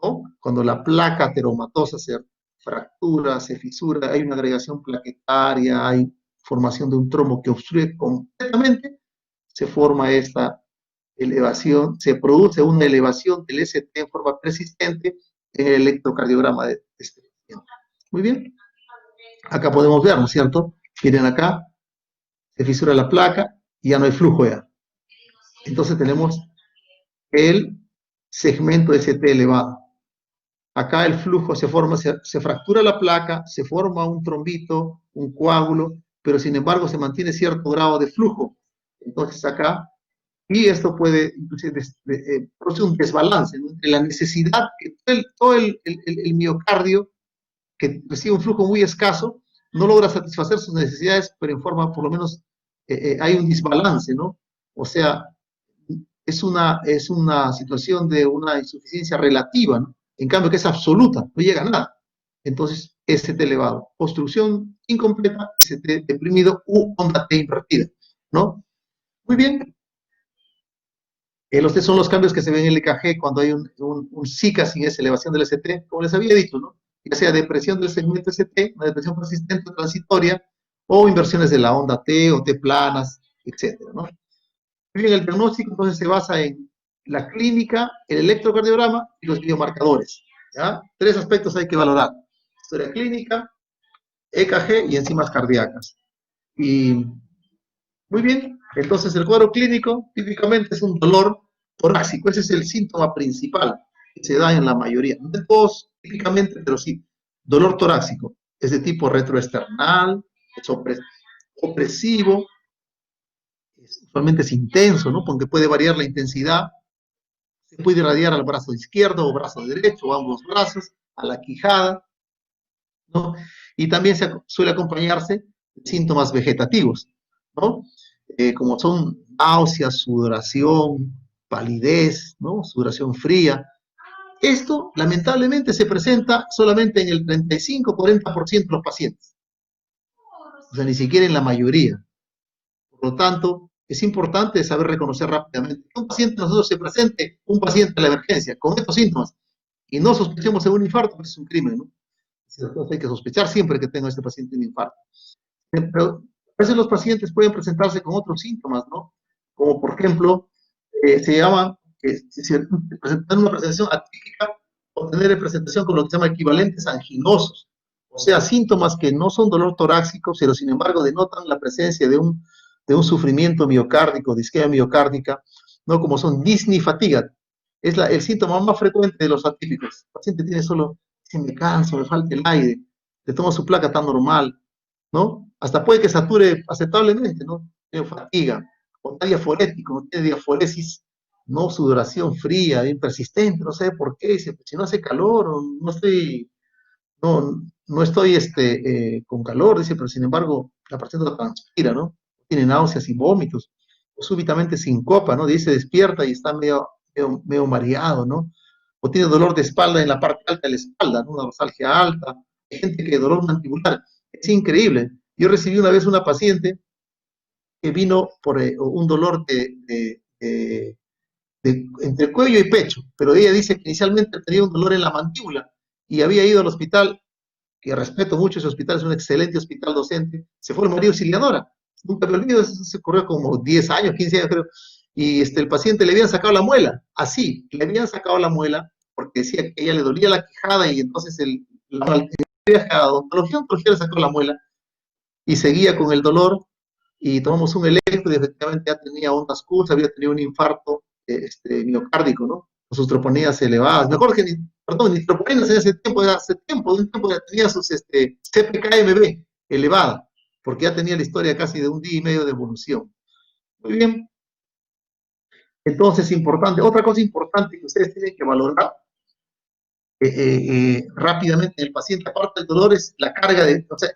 ¿no? Cuando la placa ateromatosa se fractura, se fisura, hay una agregación plaquetaria, hay formación de un trombo que obstruye completamente, se forma esta elevación, se produce una elevación del ST en forma persistente en el electrocardiograma de este paciente. Muy bien. Acá podemos ver, ¿no es cierto? Miren acá, se fisura la placa y ya no hay flujo ya. Entonces tenemos el segmento ST elevado. Acá el flujo se forma, se fractura la placa, se forma un trombito, un coágulo, pero sin embargo se mantiene cierto grado de flujo. Entonces acá, y esto puede inclusive producir un desbalance, ¿no? Entre la necesidad que todo el miocardio, que recibe un flujo muy escaso, no logra satisfacer sus necesidades, pero en forma, por lo menos, hay un desbalance, ¿no? O sea, es una situación de una insuficiencia relativa, ¿no? En cambio, que es absoluta, no llega a nada. Entonces, ST elevado. Obstrucción incompleta, ST deprimido u onda T invertida, ¿no? Muy bien. Estos son los cambios que se ven en el EKG cuando hay un SICA sin esa elevación del ST, como les había dicho, ¿no? Ya sea depresión del segmento ST, una depresión persistente o transitoria, o inversiones de la onda T o T planas, etcétera, ¿no? Muy bien, el diagnóstico entonces se basa en la clínica, el electrocardiograma y los biomarcadores, ¿ya? 3 aspectos hay que valorar: historia clínica, EKG y enzimas cardíacas. Y muy bien, entonces el cuadro clínico típicamente es un dolor torácico. Ese es el síntoma principal que se da en la mayoría. No de todos típicamente, pero sí. Dolor torácico es de tipo retroesternal, es opresivo, usualmente es intenso, ¿no? Porque puede variar la intensidad, se puede irradiar al brazo izquierdo o brazo derecho, o ambos brazos, a la quijada, ¿no? Y también suele acompañarse de síntomas vegetativos, ¿no? Como son náuseas, sudoración, palidez, ¿no? Sudoración fría. Esto, lamentablemente, se presenta solamente en el 35-40% de los pacientes. O sea, ni siquiera en la mayoría. Por lo tanto, es importante saber reconocer rápidamente que un paciente nosotros se presente, un paciente a la emergencia, con estos síntomas, y no sospechemos de un infarto, pues es un crimen, ¿no? Entonces hay que sospechar siempre que tenga este paciente un infarto. Pero a veces los pacientes pueden presentarse con otros síntomas, ¿no? Como por ejemplo, se llama, presentar una presentación atípica o tener presentación con lo que se llama equivalentes anginosos, o sea, síntomas que no son dolor torácico, pero sin embargo denotan la presencia de un sufrimiento miocárdico, de isquemia miocárdica, ¿no? Como son disney fatiga, es el síntoma más frecuente de los atípicos. El paciente tiene solo, si me canso, me falta el aire, le toma su placa tan normal, ¿no? Hasta puede que sature aceptablemente, ¿no? Tiene fatiga, o está diaforético, no tiene diaforesis, no sudoración fría, bien persistente, no sé por qué, dice, si no hace calor, o no estoy con calor, dice, pero sin embargo, la paciente transpira, ¿no? Tiene náuseas y vómitos, o súbitamente sincopa, ¿no? Dice, despierta y está medio mareado, ¿no? O tiene dolor de espalda en la parte alta de la espalda, ¿no? Una dorsalgia alta, hay gente que dolor mandibular, es increíble. Yo recibí una vez una paciente que vino por un dolor entre cuello y pecho, pero ella dice que inicialmente tenía un dolor en la mandíbula y había ido al hospital, que respeto mucho ese hospital, es un excelente hospital docente, se fue al María Auxiliadora, nunca me olvido, eso se ocurrió como 10 años, 15 años creo, y el paciente le habían sacado la muela, así, le habían sacado la muela porque decía que ella le dolía la quijada y entonces la odontología le sacó la muela y seguía con el dolor y tomamos un electro y efectivamente ya tenía ondas Q, había tenido un infarto miocárdico, ¿no? Con sus troponías elevadas. Me acuerdo que ni troponinas en ese tiempo, de un tiempo ya tenía sus CPKMB elevada, porque ya tenía la historia casi de un día y medio de evolución. Muy bien. Entonces, importante, otra cosa importante que ustedes tienen que valorar rápidamente en el paciente, aparte del dolor, es la carga o sea,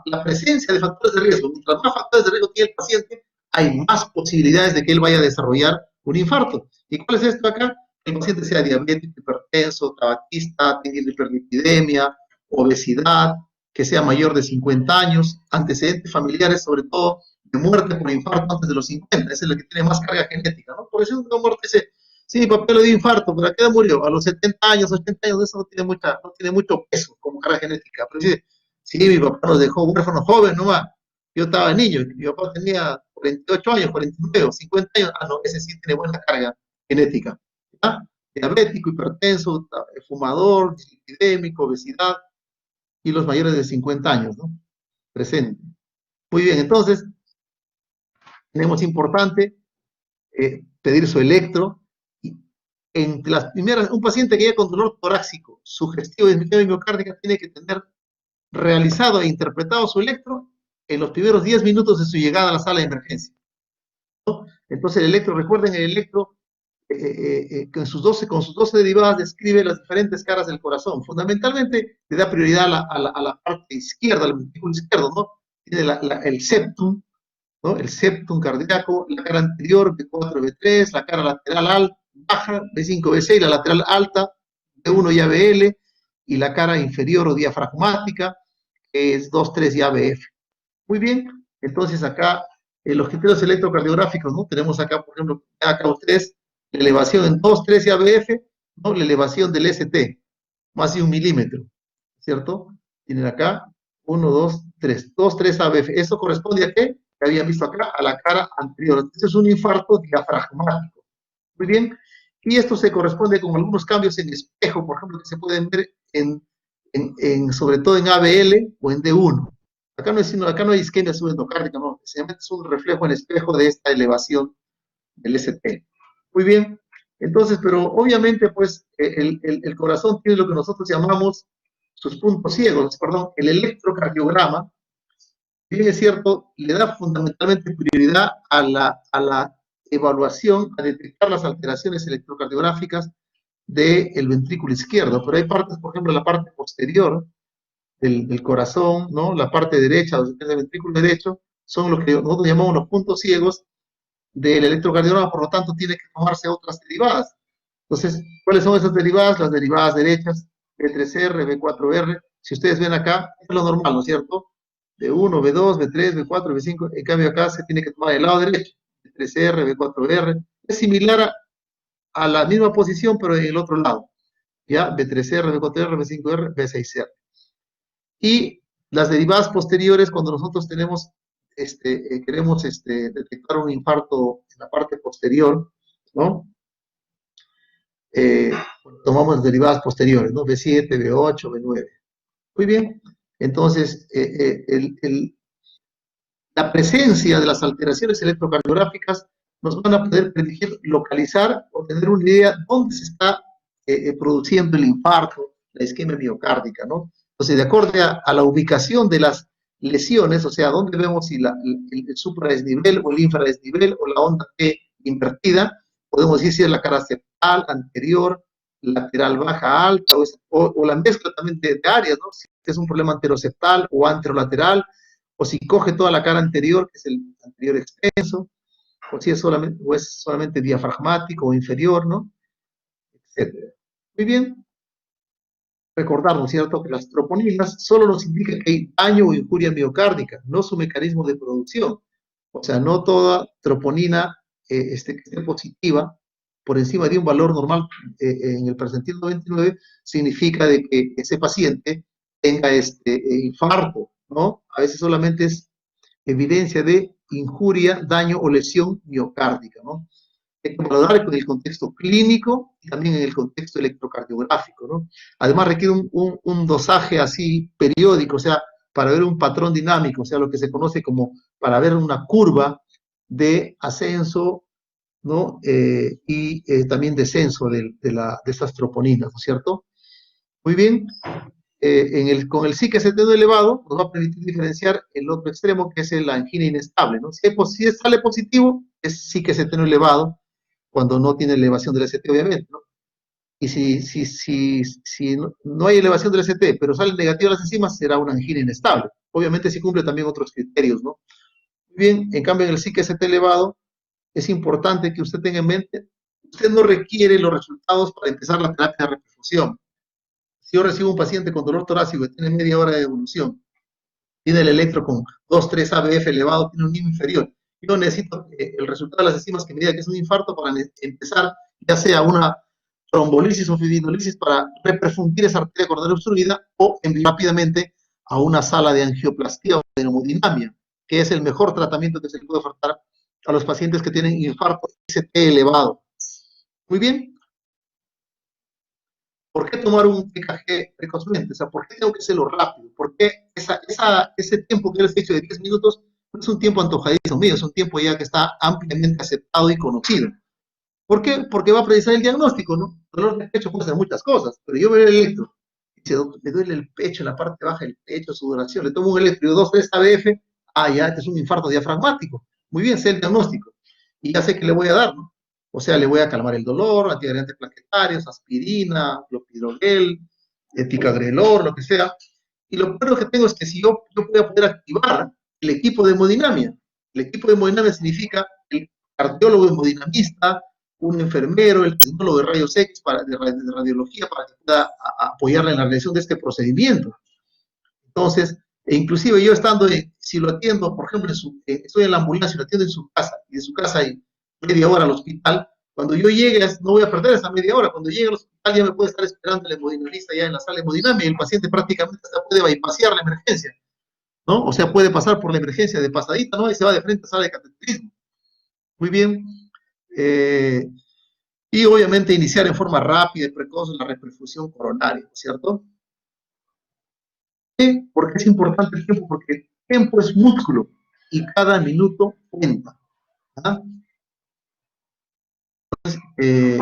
la presencia de factores de riesgo. Mientras más factores de riesgo tiene el paciente, hay más posibilidades de que él vaya a desarrollar un infarto. ¿Y cuál es esto acá? Que el paciente sea diabético, hipertenso, tabaquista, tenga hiperlipidemia, obesidad, que sea mayor de 50 años, antecedentes familiares, sobre todo de muerte por infarto antes de los 50, ese es el que tiene más carga genética, ¿no? Por eso una muerte dice, sí, mi papá le dio infarto, pero ¿a qué edad murió? A los 70 años, 80 años, eso no tiene mucho peso como carga genética. Pero dice, sí, mi papá nos dejó huérfano joven nomás. Yo estaba niño, mi papá tenía 48 años, 49, 50 años. Ah, no, ese sí tiene buena carga genética. ¿Ya? Diabético, hipertenso, fumador, dislipidémico, obesidad, y los mayores de 50 años, ¿no? Presente. Muy bien, entonces, tenemos importante pedir su electro. Entre las primeras, un paciente que llega con dolor torácico, sugestivo de isquemia miocárdica, tiene que tener realizado e interpretado su electro en los primeros 10 minutos de su llegada a la sala de emergencia, ¿no? Entonces el electro, recuerden, el electro con sus 12 derivadas describe las diferentes caras del corazón. Fundamentalmente le da prioridad a la parte izquierda, al ventrículo izquierdo, ¿no? Tiene el septum, ¿no? El septum cardíaco, la cara anterior, B4, B3, la cara lateral alta, baja, B5, B6, la lateral alta, B1 y ABL, y la cara inferior o diafragmática, que es 2, 3 y ABF. Muy bien, entonces acá los criterios electrocardiográficos, ¿no? Tenemos acá, por ejemplo, acá ustedes, la elevación en 2, 3 y ABF, ¿no? La elevación del ST, más de 1 milímetro, ¿cierto? Tienen acá 1, 2, 3, 2, 3 ABF. ¿Eso corresponde a qué? Que habían visto acá, a la cara anterior. Este es un infarto diafragmático. Muy bien. Y esto se corresponde con algunos cambios en espejo, por ejemplo, que se pueden ver sobre todo en ABL o en D1. Acá no hay isquemia subendocárdica, no. Sencillamente es un reflejo en espejo de esta elevación del ST. Muy bien. Entonces, pero obviamente, pues, el corazón tiene lo que nosotros llamamos sus puntos ciegos, perdón, el electrocardiograma, bien es cierto, le da fundamentalmente prioridad a la evaluación, a detectar las alteraciones electrocardiográficas del ventrículo izquierdo, pero hay partes, por ejemplo, la parte posterior del corazón, ¿no? La parte derecha, del ventrículo derecho, son lo que nosotros llamamos los puntos ciegos del electrocardiograma, por lo tanto tiene que tomarse otras derivadas. Entonces, ¿cuáles son esas derivadas? Las derivadas derechas, B3R, B4R, si ustedes ven acá, es lo normal, ¿no es cierto? B1, B2, B3, B4, B5, en cambio acá se tiene que tomar el lado derecho, B3R, B4R, es similar a la misma posición, pero en el otro lado, ¿ya? B3R, B4R, B5R, B6R. Y las derivadas posteriores, cuando nosotros tenemos, queremos detectar un infarto en la parte posterior, ¿no? Tomamos las derivadas posteriores, ¿no? B7, B8, B9. Muy bien. Entonces, la presencia de las alteraciones electrocardiográficas nos van a poder permitir localizar o tener una idea dónde se está produciendo el infarto, la isquemia miocárdica, ¿no? Entonces, de acuerdo a la ubicación de las lesiones, o sea, dónde vemos si el supradesnivel o el infradesnivel o la onda T invertida, podemos decir si es la cara septal, anterior, lateral baja alta, o la mezcla también de áreas, ¿no? Si es un problema anteroseptal o anterolateral, o si coge toda la cara anterior, que es el anterior extenso, o si es solamente diafragmático o inferior, ¿no? Etcétera. Muy bien. Recordar, ¿no es cierto?, que las troponinas solo nos indican que hay daño o injuria miocárdica, no su mecanismo de producción. O sea, no toda troponina que esté positiva por encima de un valor normal en el percentil 99 significa de que ese paciente tenga infarto, ¿no? A veces solamente es evidencia de injuria, daño o lesión miocárdica, ¿no? Hay que valorar en el contexto clínico y también en el contexto electrocardiográfico, ¿no? Además requiere un dosaje así periódico, o sea, para ver un patrón dinámico, o sea, lo que se conoce como para ver una curva de ascenso, ¿no? Y también descenso de estas troponinas, ¿no es cierto? Muy bien. Con el SIC-ST2 elevado nos va a permitir diferenciar el otro extremo, que es la angina inestable, ¿no? Si sale positivo, es SIC-ST1 elevado, cuando no tiene elevación del ST, obviamente, ¿no? Y si no hay elevación del ST, pero sale negativo las enzimas, será una angina inestable. Obviamente si cumple también otros criterios, ¿no? Muy bien, en cambio en el SIC-ST elevado, es importante que usted tenga en mente, usted no requiere los resultados para empezar la terapia de reperfusión. Si yo recibo un paciente con dolor torácico que tiene media hora de evolución, tiene el electro con 2, 3 ABF elevado, tiene un nivel inferior, yo necesito el resultado de las enzimas que me diga que es un infarto para empezar, ya sea una trombolisis o fibrinolisis para reperfundir esa arteria coronaria obstruida o enviar rápidamente a una sala de angioplastía o de hemodinamia, que es el mejor tratamiento que se le puede ofertar a los pacientes que tienen infarto ST elevado. Muy bien. ¿Por qué tomar un TKG precozmente? O sea, ¿por qué tengo que hacerlo rápido? ¿Por qué ese tiempo que les he dicho de 10 minutos no es un tiempo antojadizo mío, es un tiempo ya que está ampliamente aceptado y conocido? ¿Por qué? Porque va a precisar el diagnóstico, ¿no? Dolor de pecho puede ser muchas cosas, pero yo veo el electro, dice, me duele el pecho, en la parte baja del pecho, sudoración, le tomo un electro de 2, 3 ABF, ya, este es un infarto diafragmático. Muy bien, sé el diagnóstico. Y ya sé qué le voy a dar, ¿no? O sea, le voy a calmar el dolor, antiagregantes plaquetarios, aspirina, clopidogrel, ticagrelor, lo que sea. Y lo primero que tengo es que si yo voy a poder activar el equipo de hemodinamia. El equipo de hemodinamia significa el cardiólogo hemodinamista, un enfermero, el tecnólogo de rayos X de radiología para que pueda apoyarle en la realización de este procedimiento. Entonces, inclusive yo estando, si lo atiendo, por ejemplo, estoy en la ambulancia y lo atiendo en su casa, y de su casa hay media hora al hospital, cuando yo llegue, no voy a perder esa media hora, cuando llegue al hospital ya me puede estar esperando el hemodinamista ya en la sala de hemodinamia y el paciente prácticamente hasta puede bypasear la emergencia, ¿no? O sea, puede pasar por la emergencia de pasadita, ¿no? Y se va de frente a sala de cateterismo. Muy bien. Y obviamente iniciar en forma rápida y precoz la reperfusión coronaria, ¿cierto? ¿Por qué es importante el tiempo? Porque el tiempo es músculo y cada minuto cuenta. ¿Ah? Entonces,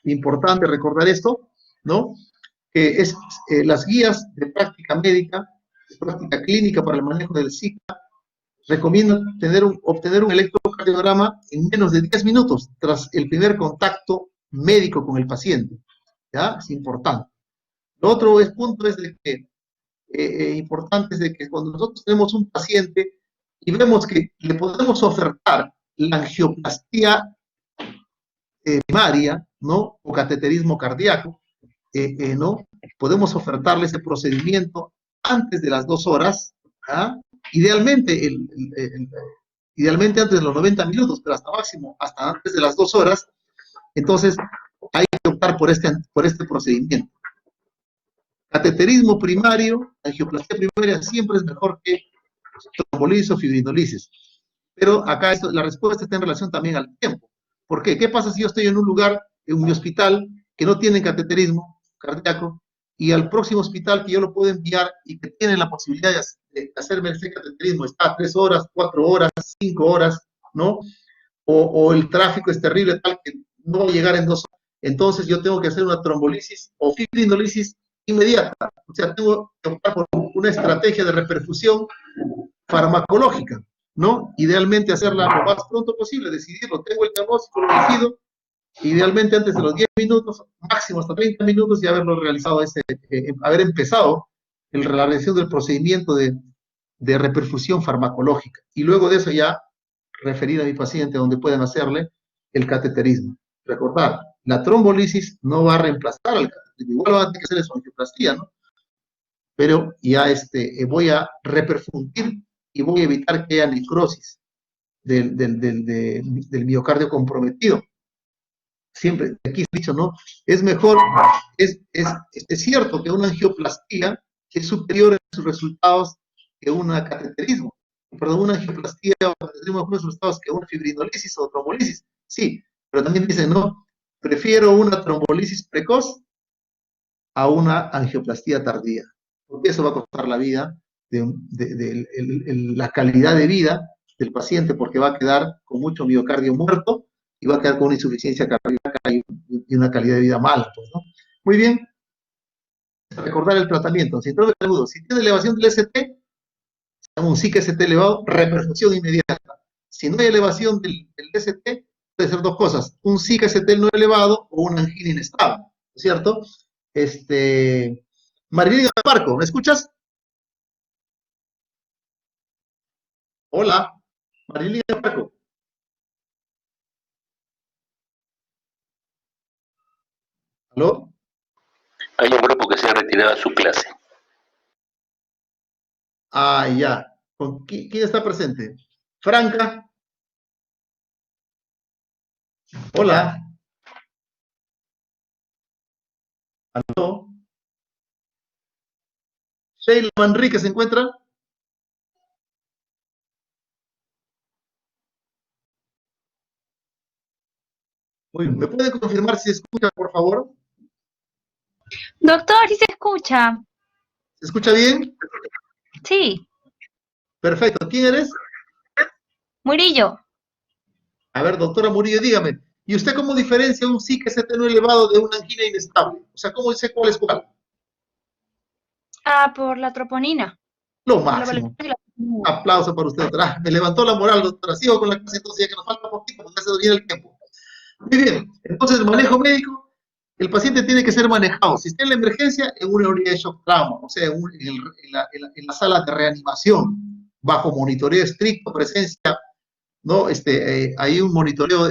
importante recordar esto, ¿no? que es las guías de práctica médica, de práctica clínica para el manejo del Zika, recomiendan obtener un electrocardiograma en menos de 10 minutos tras el primer contacto médico con el paciente. ¿Ya? Es importante. Lo otro punto es de que, importante es de que cuando nosotros tenemos un paciente y vemos que le podemos ofertar la angioplastía primaria, ¿no? O cateterismo cardíaco, ¿no? Podemos ofertarle ese procedimiento antes de las 2 horas, ¿ah? Idealmente, idealmente antes de los 90 minutos, pero hasta antes de las 2 horas. Entonces, hay que optar por este procedimiento. Cateterismo primario, angioplastía primaria siempre es mejor que trombolisis o fibrinolisis. Pero acá la respuesta está en relación también al tiempo. ¿Por qué? ¿Qué pasa si yo estoy en un lugar, en mi hospital, que no tiene cateterismo cardíaco, y al próximo hospital que yo lo puedo enviar y que tiene la posibilidad de hacerme ese cateterismo está 3 horas, 4 horas, 5 horas, ¿no? O el tráfico es terrible tal que no va a llegar en 2 horas. Entonces yo tengo que hacer una trombolisis o fibrinolisis inmediata. O sea, tengo que optar por una estrategia de reperfusión farmacológica, ¿no? Idealmente hacerla lo más pronto posible, decidirlo, tengo el diagnóstico, lo decido, idealmente antes de los 10 minutos, máximo hasta 30 minutos, y haberlo realizado, haber empezado la realización del procedimiento de reperfusión farmacológica. Y luego de eso ya referir a mi paciente donde puedan hacerle el cateterismo. Recordar, la trombolisis no va a reemplazar al cateterismo, igual va a tener que hacer su angioplastía, ¿no? Pero ya voy a reperfundir y voy a evitar que haya necrosis del miocardio comprometido. Siempre, aquí he dicho, ¿no? Es mejor, es cierto que una angioplastía es superior en sus resultados que una cateterismo. Perdón, una angioplastía o cateterismo mejores resultados que una fibrinolisis o trombolisis. Sí, pero también dicen, no, prefiero una trombolisis precoz a una angioplastía tardía, porque eso va a costar la vida, la calidad de vida del paciente, porque va a quedar con mucho miocardio muerto y va a quedar con una insuficiencia cardíaca y una calidad de vida mala, pues, ¿no? Muy bien. Recordar el tratamiento. Síndrome agudo. Si tiene elevación del ST, se llama un Zika ST elevado, reperfusión inmediata. Si no hay elevación del ST, puede ser 2 cosas: un Zika ST no elevado o una angina inestable, ¿no es cierto? Marilina Marco, ¿me escuchas? Hola, Marilina Marco. ¿Aló? Hay un grupo que se ha retirado a su clase. Ah, ya. ¿Quién está presente? Franca. Hola. ¿Aló? Sheila Manrique, ¿se encuentra? Muy bien. ¿Me puede confirmar si se escucha, por favor? Doctor, ¿sí se escucha? ¿Se escucha bien? Sí. Perfecto. ¿Quién eres? Murillo. A ver, doctora Murillo, dígame. ¿Y usted cómo diferencia un Zika ST no elevado de una angina inestable? O sea, ¿cómo dice cuál es cuál? Ah, por la troponina. Lo Por la máximo. valoración de la Un troponina. aplauso para usted, doctora. Me levantó la moral, doctora. Sigo con la clase entonces, ya que nos falta poquito, porque ya se nos viene el tiempo. Muy bien. Entonces, el manejo médico, el paciente tiene que ser manejado. Si está en la emergencia, en una unidad de shock trauma, o sea, en la sala de reanimación, bajo monitoreo estricto, presencia, ¿no? Hay un monitoreo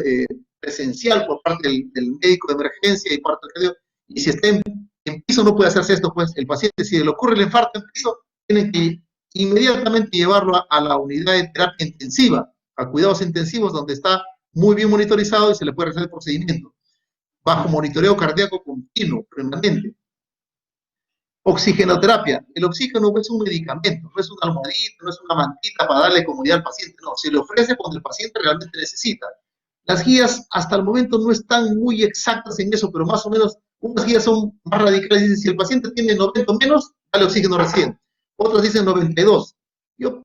presencial por parte del médico de emergencia y parte del cardio. Y si está en piso, no puede hacerse esto, pues el paciente, si le ocurre el infarto en piso, tiene que inmediatamente llevarlo a la unidad de terapia intensiva, a cuidados intensivos, donde está muy bien monitorizado y se le puede realizar el procedimiento, bajo monitoreo cardíaco continuo, permanente. Oxigenoterapia. El oxígeno es un medicamento, no es una almohadita, no es una mantita para darle comodidad al paciente, no, se le ofrece cuando el paciente realmente necesita. Las guías hasta el momento no están muy exactas en eso, pero más o menos unas guías son más radicales, dicen si el paciente tiene 90 o menos, dale oxígeno recién. Otras dicen 92. Yo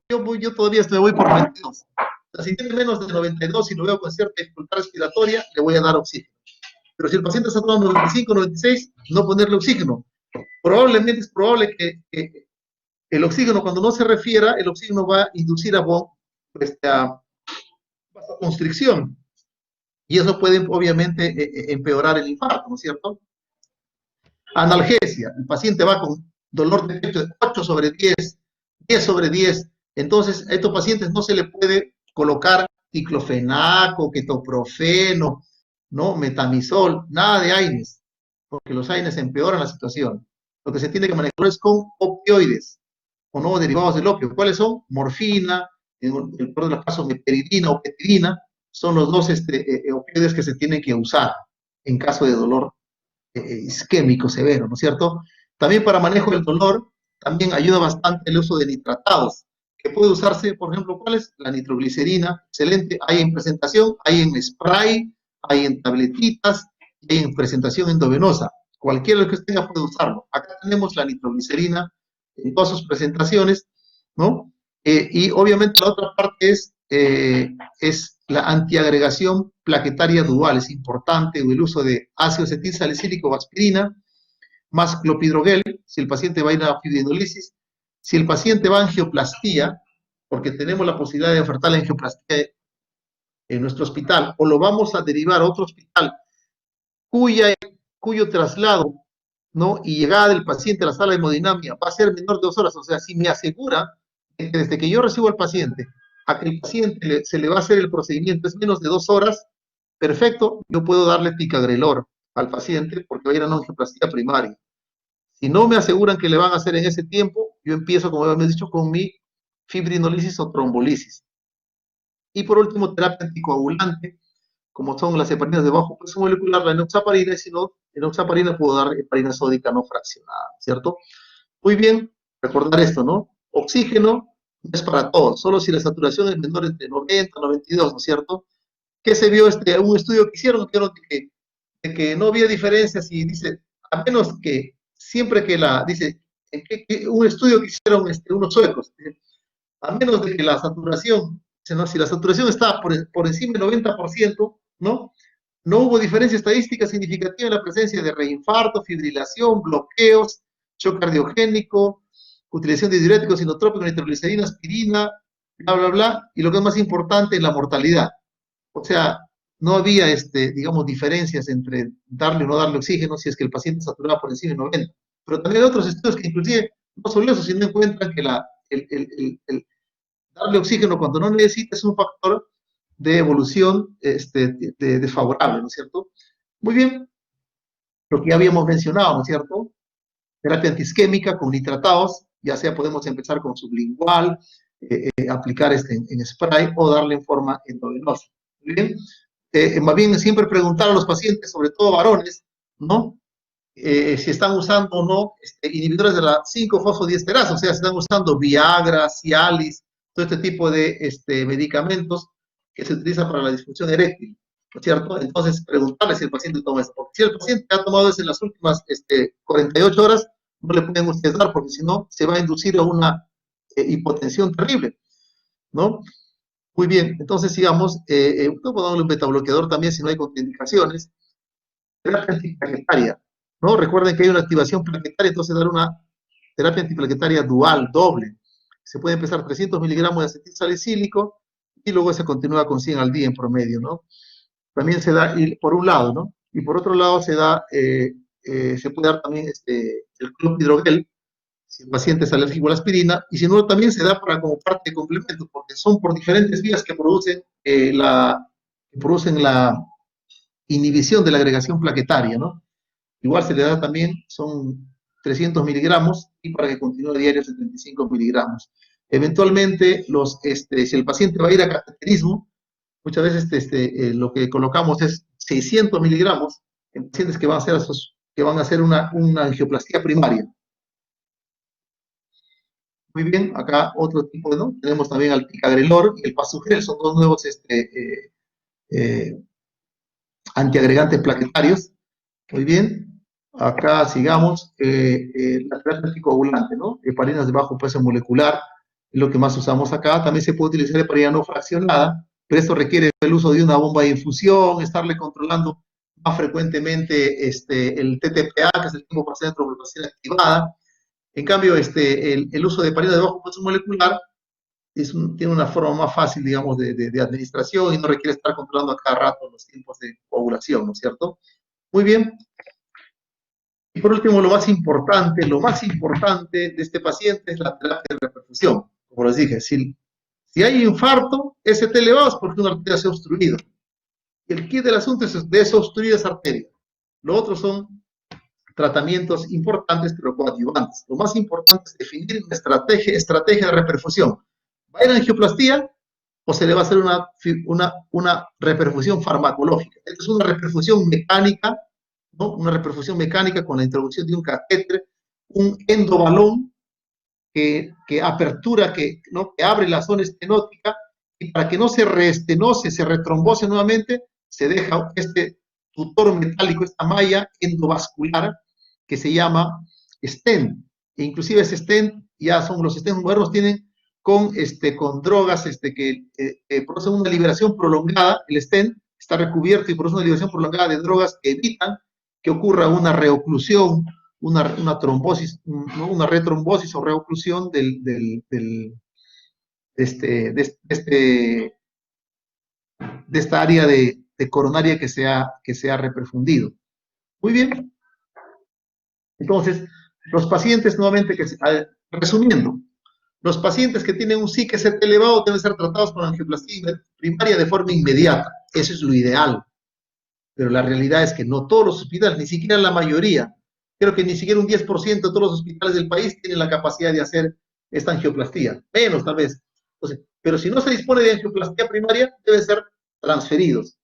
todavía me voy por 92. O sea, si tiene menos de 92 y lo veo con cierta dificultad respiratoria, le voy a dar oxígeno. Pero si el paciente está tomando 95, 96, no ponerle oxígeno. Probablemente es probable que el oxígeno, cuando no se refiera, el oxígeno va a inducir a vasoconstricción. Y eso puede, obviamente, empeorar el infarto, ¿no es cierto? Analgesia. El paciente va con dolor de pecho de 8 sobre 10, 10 sobre 10. Entonces, a estos pacientes no se le puede colocar diclofenaco, ketoprofeno, ¿no? Metamizol, nada de AINES, porque los AINES empeoran la situación. Lo que se tiene que manejar es con opioides, o no derivados del opio. ¿Cuáles son? Morfina, en el peor de los casos, meperidina o petidina, son los dos opioides que se tienen que usar en caso de dolor isquémico severo, ¿no es cierto? También para manejo del dolor, también ayuda bastante el uso de nitratados, que puede usarse, por ejemplo, ¿cuál es? La nitroglicerina, excelente, hay en presentación, hay en spray, hay en tabletitas, hay en presentación endovenosa. Cualquiera de los que tenga puede usarlo. Acá tenemos la nitroglicerina en todas sus presentaciones, ¿no? Y obviamente la otra parte es la antiagregación plaquetaria dual, es importante, o el uso de ácido acetil salicílico o aspirina, más clopidogrel, si el paciente va a ir a fibrinolisis, si el paciente va a angioplastía, porque tenemos la posibilidad de ofertar la angioplastía en nuestro hospital, o lo vamos a derivar a otro hospital, cuyo traslado, ¿no? Y llegada del paciente a la sala de hemodinamia va a ser menor de 2 horas, o sea, si me asegura que desde que yo recibo al paciente a que el paciente se le va a hacer el procedimiento es menos de 2 horas, perfecto, yo puedo darle ticagrelor al paciente porque va a ir a una angioplastía primaria. Si no me aseguran que le van a hacer en ese tiempo, yo empiezo, como habíamos dicho, con mi fibrinolisis o trombolisis. Y por último, terapia anticoagulante, como son las heparinas de bajo peso molecular, la enoxaparina, y si no, enoxaparina puedo dar heparina sódica no fraccionada, ¿cierto? Muy bien, recordar esto, ¿no? Oxígeno no es para todos, solo si la saturación es menor entre 90 y 92, ¿no es cierto? ¿Qué se vio? Un estudio que hicieron de que no había diferencias y dice, a menos que siempre que dice, un estudio que hicieron unos suecos, dice, a menos de que la saturación, ¿no? Si la saturación está por encima del 90%, ¿no? No hubo diferencia estadística significativa en la presencia de reinfarto, fibrilación, bloqueos, shock cardiogénico, utilización de diuréticos, inotrópicos, nitroglicerina, aspirina, bla, bla, bla, y lo que es más importante, la mortalidad. O sea, no había, digamos, diferencias entre darle o no darle oxígeno si es que el paciente saturaba por encima de 90. Pero también hay otros estudios que inclusive no solo eso, sino encuentran que el darle oxígeno cuando no necesita es un factor de evolución desfavorable, ¿no es cierto? Muy bien, lo que ya habíamos mencionado, ¿no es cierto? Terapia antiisquémica con nitratados, ya sea podemos empezar con sublingual, aplicar en spray o darle en forma endovenosa. Muy bien, más bien siempre preguntar a los pacientes, sobre todo varones, ¿no? Si están usando o no inhibidores de la 5-fosfodiesterasa, o sea, si están usando Viagra, Cialis, todo este tipo de medicamentos que se utilizan para la disfunción eréctil, ¿no es cierto? Entonces, preguntarle si el paciente toma eso, porque si el paciente ha tomado eso en las últimas 48 horas, no le pueden ustedes dar, porque si no, se va a inducir a una hipotensión terrible, ¿no? Muy bien, entonces sigamos, puedo darle un betabloqueador también si no hay contraindicaciones. Terapia antiplaquetaria, ¿no? Recuerden que hay una activación plaquetaria, entonces dar una terapia antiplaquetaria dual, doble. Se puede empezar 300 miligramos de acetil salicílico y luego se continúa con 100 al día en promedio, ¿no? También se da, por un lado, ¿no? Y por otro lado se da, se puede dar también el clopidogrel, si el paciente es alérgico a la aspirina, y si no, también se da como parte de complemento, porque son por diferentes vías que producen la inhibición de la agregación plaquetaria, ¿no? Igual se le da también, son 300 miligramos, y para que continúe diario 75 miligramos. Eventualmente, si el paciente va a ir a cateterismo, muchas veces lo que colocamos es 600 miligramos en pacientes que van a hacer una angioplastía primaria. Muy bien, acá otro tipo, ¿no? Tenemos también al ticagrelor y el pasugrel, son dos nuevos antiagregantes plaquetarios. Muy bien, acá sigamos, la terapia anticoagulante, ¿no? Heparinas de bajo peso molecular, es lo que más usamos acá. También se puede utilizar heparina no fraccionada, pero esto requiere el uso de una bomba de infusión, estarle controlando más frecuentemente el TTPA, que es el tiempo parcial de tromboplastina activada. En cambio, el uso de heparina de bajo peso molecular tiene una forma más fácil, digamos, de administración y no requiere estar controlando a cada rato los tiempos de coagulación, ¿no es cierto? Muy bien. Y por último, lo más importante de este paciente es la terapia de reperfusión. Como les dije, si hay infarto, ST elevado es porque una arteria se ha obstruido. El kit del asunto es desobstruir esa arteria. Lo otro son tratamientos importantes pero coadyuvantes. Lo más importante es definir una estrategia de reperfusión. ¿Va a ir a angioplastía o se le va a hacer una reperfusión farmacológica? Esta es una reperfusión mecánica, ¿no? Una reperfusión mecánica con la introducción de un catéter, un endobalón que apertura, ¿no? Que abre la zona estenótica, y para que no se reestenose, se retrombose nuevamente, se deja este tutor metálico, esta malla endovascular, que se llama stent. E inclusive ese stent, los stents modernos tienen con drogas que producen una liberación prolongada. El stent está recubierto y produce una liberación prolongada de drogas que evitan que ocurra una reoclusión, una trombosis, ¿no? Una retrombosis o reoclusión de esta área de coronaria que se ha reperfundido. Muy bien. Entonces, los pacientes, nuevamente, resumiendo, los pacientes que tienen un SIC-ST elevado deben ser tratados con angioplastia primaria de forma inmediata. Eso es lo ideal. Pero la realidad es que no todos los hospitales, ni siquiera la mayoría, creo que ni siquiera un 10% de todos los hospitales del país tienen la capacidad de hacer esta angioplastía. Menos, tal vez. Entonces, pero si no se dispone de angioplastía primaria, deben ser transferidos.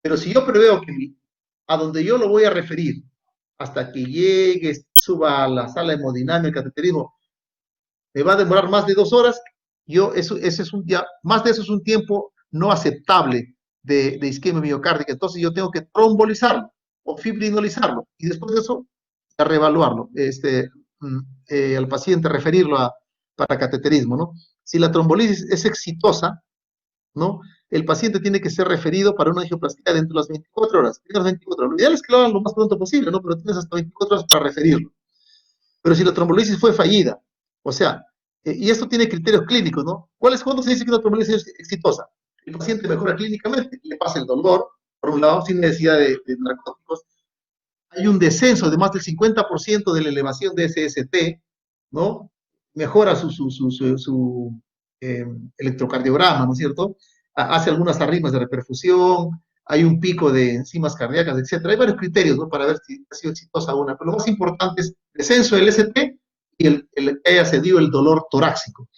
Pero si yo preveo que a donde yo lo voy a referir, hasta que llegue, suba a la sala de hemodinámica, el cateterismo, me va a demorar más de 2 horas, más de eso es un tiempo no aceptable de isquemia miocárdica. Entonces yo tengo que trombolizarlo o fibrinolizarlo y después de eso a reevaluarlo, al paciente referirlo para cateterismo, ¿no? Si la trombolisis es exitosa, ¿no? El paciente tiene que ser referido para una angioplastía dentro de las 24 horas. Lo ideal es que lo hagan lo más pronto posible, ¿no? Pero tienes hasta 24 horas para referirlo. Pero si la trombolisis fue fallida, o sea, y esto tiene criterios clínicos, ¿no? ¿Cuándo se dice que una trombolisis es exitosa? El paciente mejora clínicamente, le pasa el dolor, por un lado, sin necesidad de narcóticos. Hay un descenso de más del 50% de la elevación de SST, ¿no? Mejora su electrocardiograma, ¿no es cierto? Hace algunas arritmias de reperfusión, hay un pico de enzimas cardíacas, etc. Hay varios criterios, ¿no? Para ver si ha sido exitosa una, pero lo más importante es descenso del ST y el que haya cedido el dolor torácico.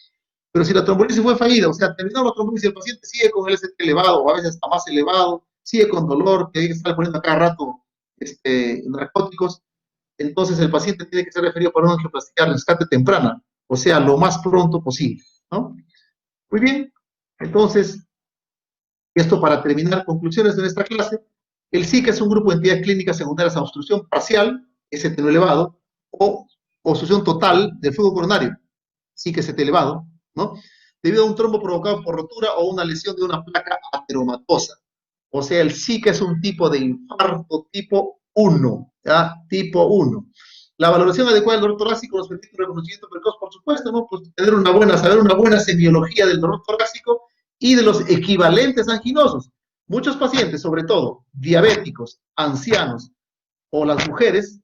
Pero si la trombolisis fue fallida, o sea, terminó la trombolisis y el paciente sigue con el ST elevado, o a veces hasta más elevado, sigue con dolor, que hay que estar poniendo a cada rato narcóticos, entonces el paciente tiene que ser referido para una angioplastía de rescate temprana, o sea, lo más pronto posible, ¿no? Muy bien, entonces, esto para terminar, conclusiones de nuestra clase. El SIC es un grupo de entidades clínicas secundarias a obstrucción parcial, ST no elevado, o obstrucción total del flujo coronario, SIC ST elevado, ¿no? Debido a un trombo provocado por rotura o una lesión de una placa ateromatosa. O sea, el SIC es un tipo de infarto tipo 1, ¿ya? Tipo 1. La valoración adecuada del dolor torácico nos permite un reconocimiento precoz, por supuesto, ¿no? Pues saber una buena semiología del dolor torácico y de los equivalentes anginosos. Muchos pacientes, sobre todo diabéticos, ancianos o las mujeres,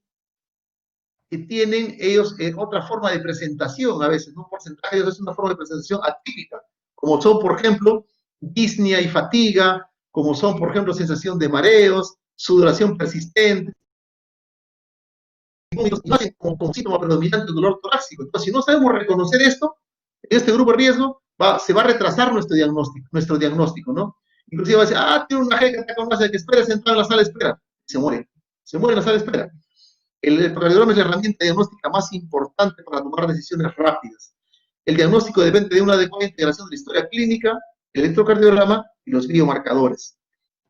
que tienen ellos otra forma de presentación a veces, ¿no? Un porcentaje de ellos es una forma de presentación atípica, como son, por ejemplo, disnea y fatiga, como son, por ejemplo, sensación de mareos, sudoración persistente, como síntoma predominante del dolor torácico. Entonces, si no sabemos reconocer esto, en este grupo de riesgo, se va a retrasar nuestro diagnóstico, ¿no? Inclusive va a decir, tiene una jeca, está con una que espera sentado en la sala de espera. Se muere en la sala de espera. El electrocardiograma es la herramienta diagnóstica más importante para tomar decisiones rápidas. El diagnóstico depende de una adecuada integración de la historia clínica, el electrocardiograma y los biomarcadores.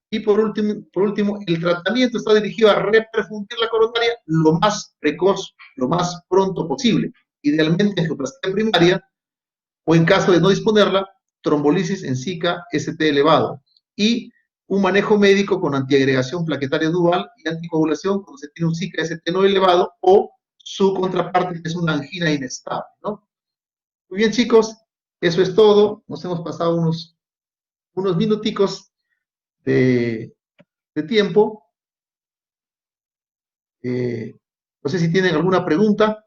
Y por último, el tratamiento está dirigido a reperfundir la coronaria lo más precoz, lo más pronto posible. Idealmente angioplastía primaria, o en caso de no disponerla, trombolisis en SICA ST elevado. Y un manejo médico con antiagregación plaquetaria dual y anticoagulación cuando se tiene un SICA-ST no elevado o su contraparte que es una angina inestable, ¿no? Muy bien, chicos, eso es todo. Nos hemos pasado unos minuticos de tiempo. No sé si tienen alguna pregunta.